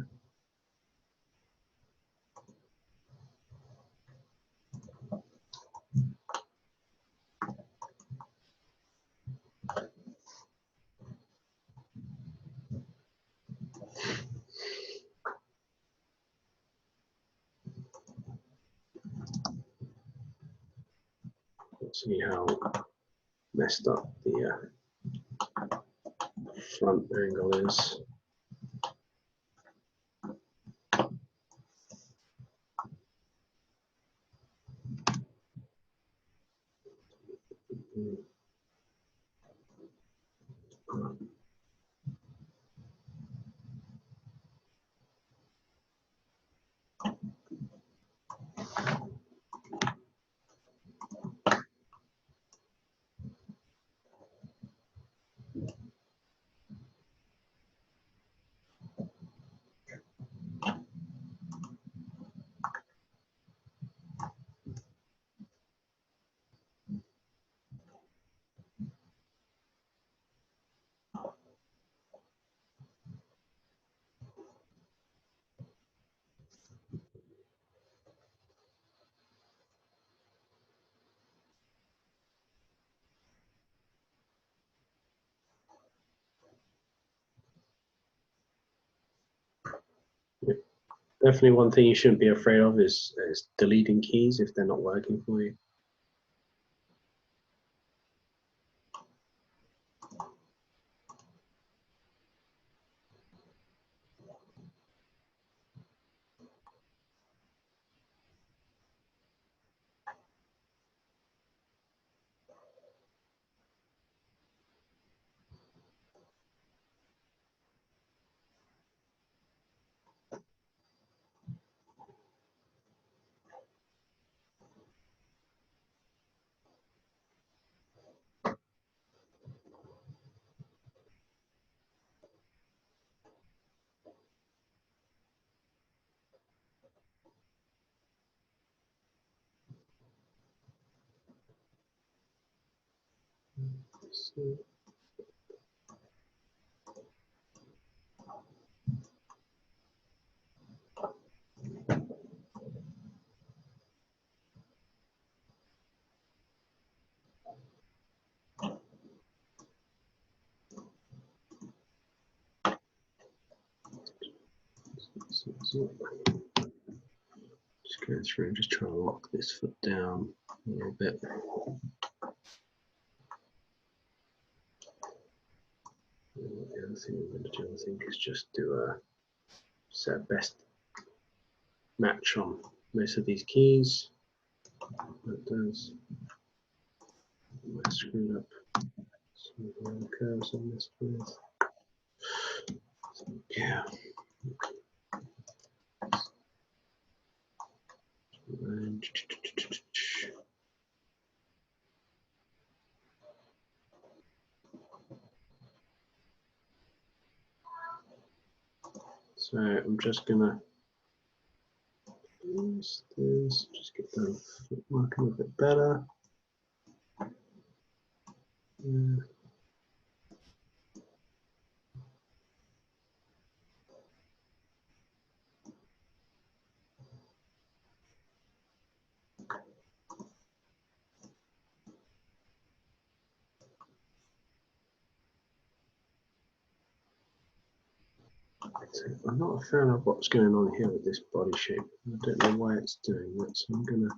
Speaker 1: See how messed up the front angle is. Definitely one thing you shouldn't be afraid of is deleting keys if they're not working for you. So, just going through and just trying to lock this foot down a little bit. The other thing I'm going to do, I think, is just do a set best match on most of these keys. That does. I screwed up some of the curves on this with. Yeah. And so I'm just gonna use this, just get the footwork a little bit better. Yeah. So I'm not a fan of what's going on here with this body shape. I don't know why it's doing that, so I'm gonna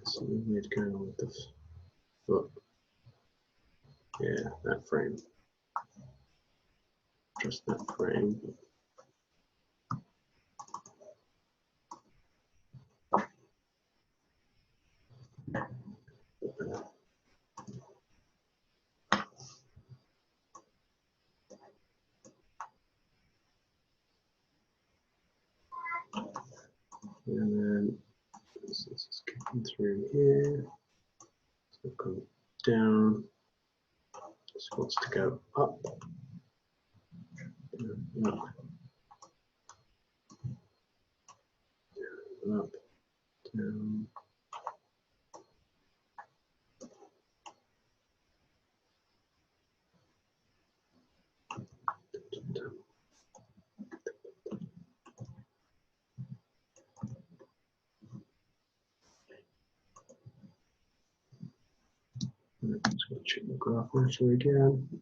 Speaker 1: something weird going on with the foot. Yeah, that frame. Just that frame. And then this is coming through here. So come down. This wants to go up. Up. Up. Down. Down. Just going to check the graph measure again.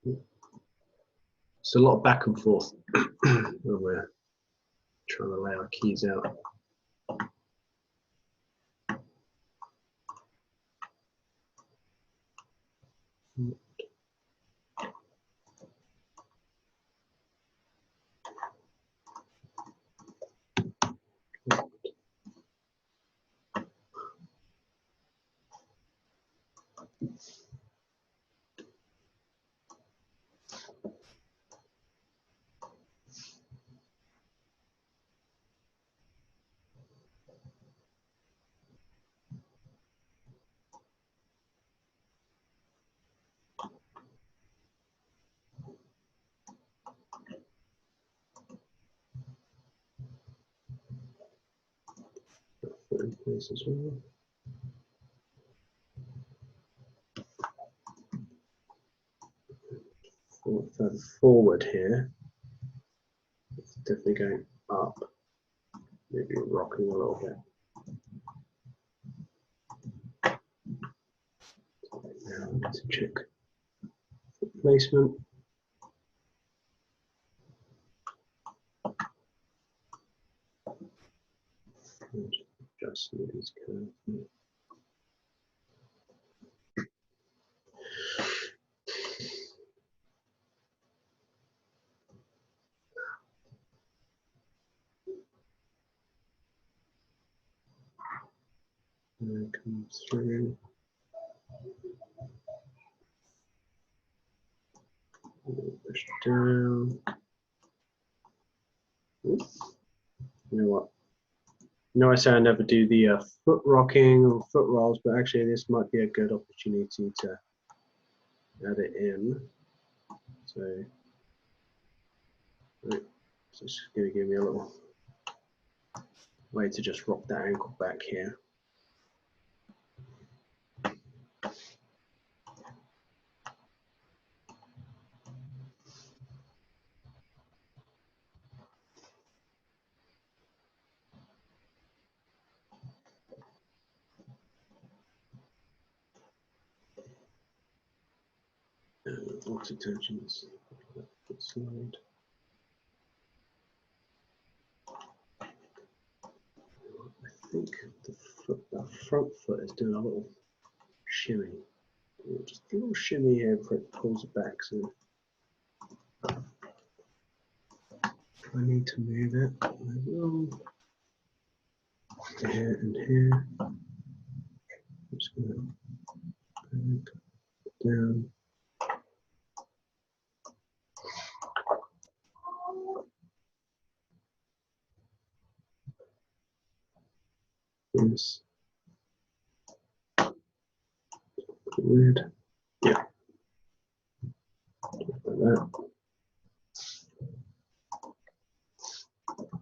Speaker 1: It's a lot of back and forth when we're trying to lay our keys out. Put in place as well. Further forward here, it's definitely going up, maybe rocking a little bit. Now let's check foot placement. And just these curves. And it comes through. Push down. Ooh. You know what? I say I never do the foot rocking or foot rolls, but actually this might be a good opportunity to add it in. So it's just going to give me a little way to just rock that ankle back here. Lots of tensions. Slide. I think the front foot is doing a little shimmy. Just a little shimmy here before it pulls it back. So if I need to move it, I will. Here and here. I'm just going to down. Yes. Weird. Yeah. Like that.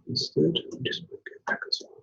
Speaker 1: Instead, just move it back as well.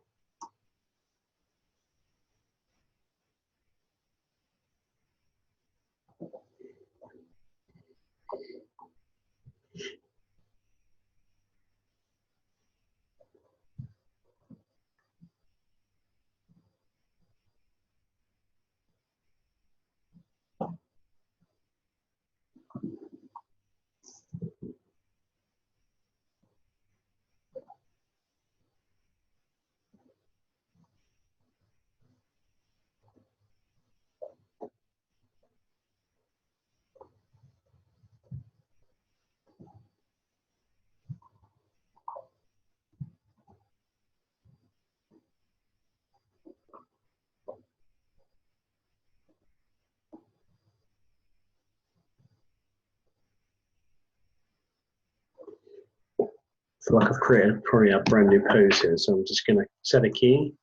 Speaker 1: I feel like I've created probably a brand new pose here, so I'm just going to set a key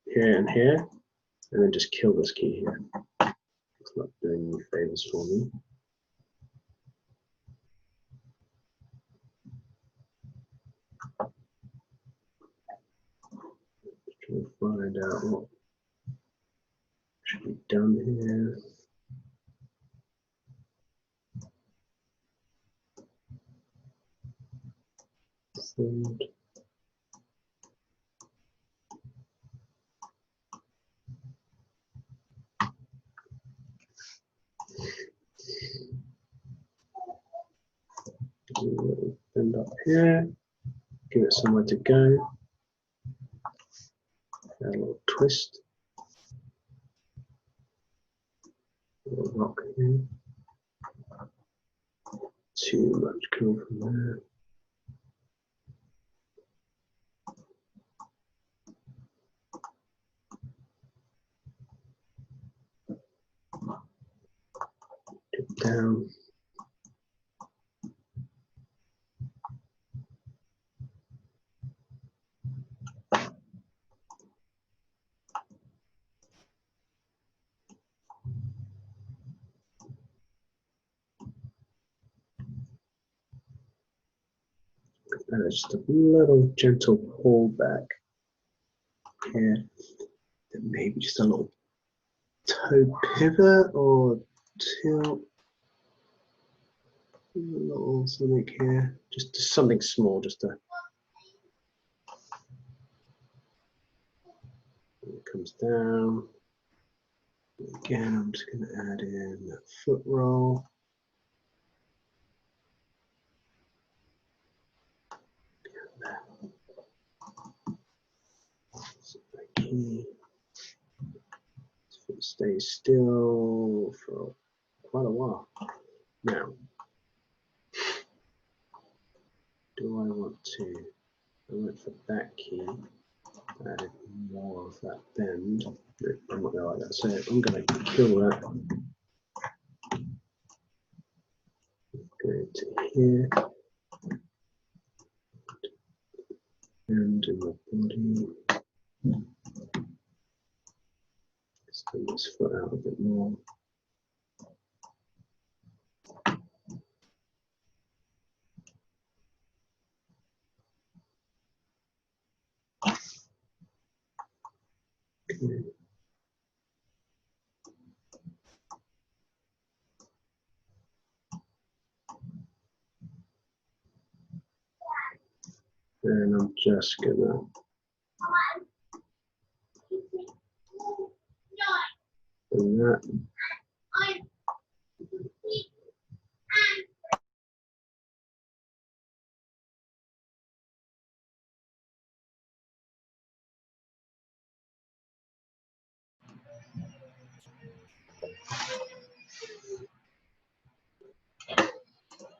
Speaker 1: here and here, and then just kill this key here. It's not doing any favors for me. Just trying to find out what should be done here. Forward. up here, give it somewhere to go. A little twist. A little rock here. Too much coming from there. Dip down. And just a little gentle pull back here. Then maybe just a little toe pivot or tilt. A little something here. Just something small, just a. It comes down. Again, I'm just going to add in that foot roll. Stay still for quite a while. Now, do I want to? I went for that key. Added more of that bend. I'm not going to like that. So I'm going to kill that. Go to here. And in the body. Extend this foot out a bit more. Okay. And I'm just gonna bring that.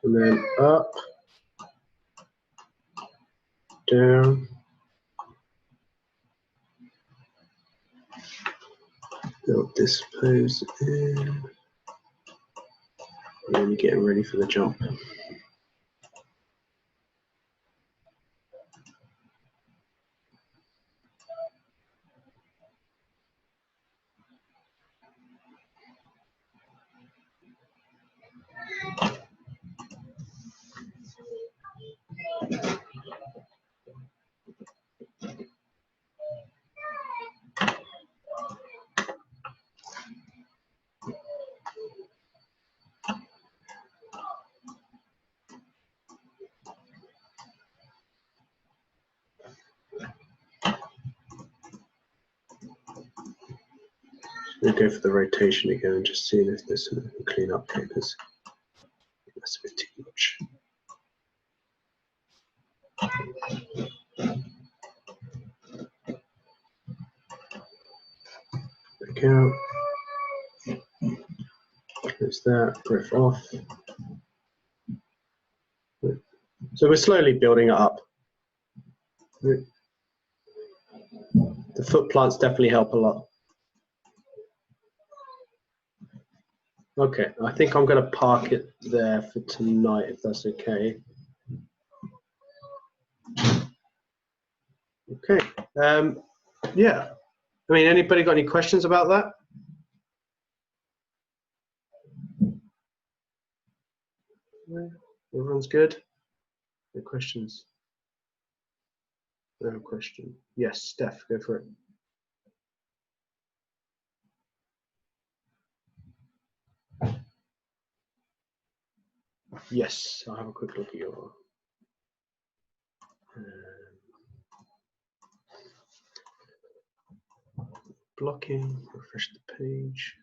Speaker 1: And then up, down, build this pose in, and you're getting ready for the jump. We'll go for the rotation again and just seeing if there's some clean up papers. That's a bit too much. Back out. Close that, breath off. So we're slowly building it up. The foot plants definitely help a lot. Okay, I think I'm going to park it there for tonight, if that's okay. Okay. Yeah. I mean, anybody got any questions about that? Everyone's good? No questions? No question. Yes, Steph, go for it. Yes, I'll have a quick look at your blocking, refresh the page.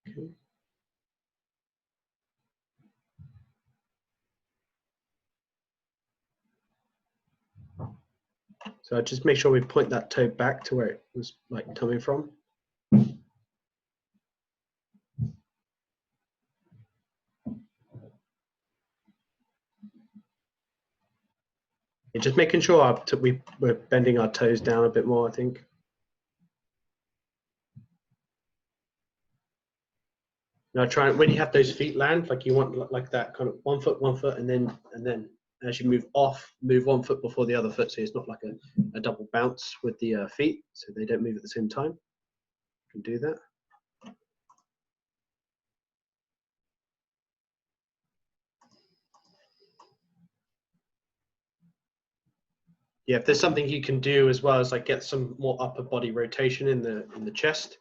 Speaker 1: Okay. So just make sure we point that toe back to where it was like coming from. Yeah, just making sure we're bending our toes down a bit more, I think. Now try when you have those feet land, like you want like that kind of 1 foot, and then as you move off, move 1 foot before the other foot, so it's not like a double bounce with the feet, so they don't move at the same time. You can do that. Yeah, if there's something you can do as well as like get some more upper body rotation in the chest.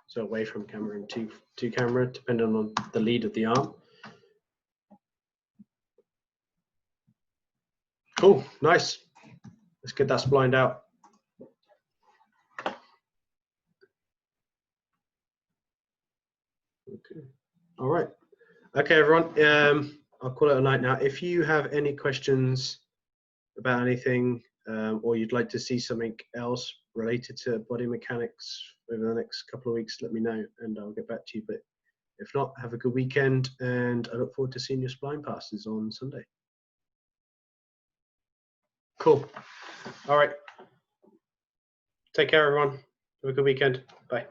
Speaker 1: So away from camera and to camera, depending on the lead of the arm. Cool, nice. Let's get that splined out. Okay. All right. Okay, everyone. I'll call it a night now. If you have any questions about anything, or you'd like to see something else related to body mechanics over the next couple of weeks, let me know and I'll get back to you. But if not, have a good weekend, and I look forward to seeing your spline passes on Sunday. Cool. All right. Take care, everyone. Have a good weekend. Bye.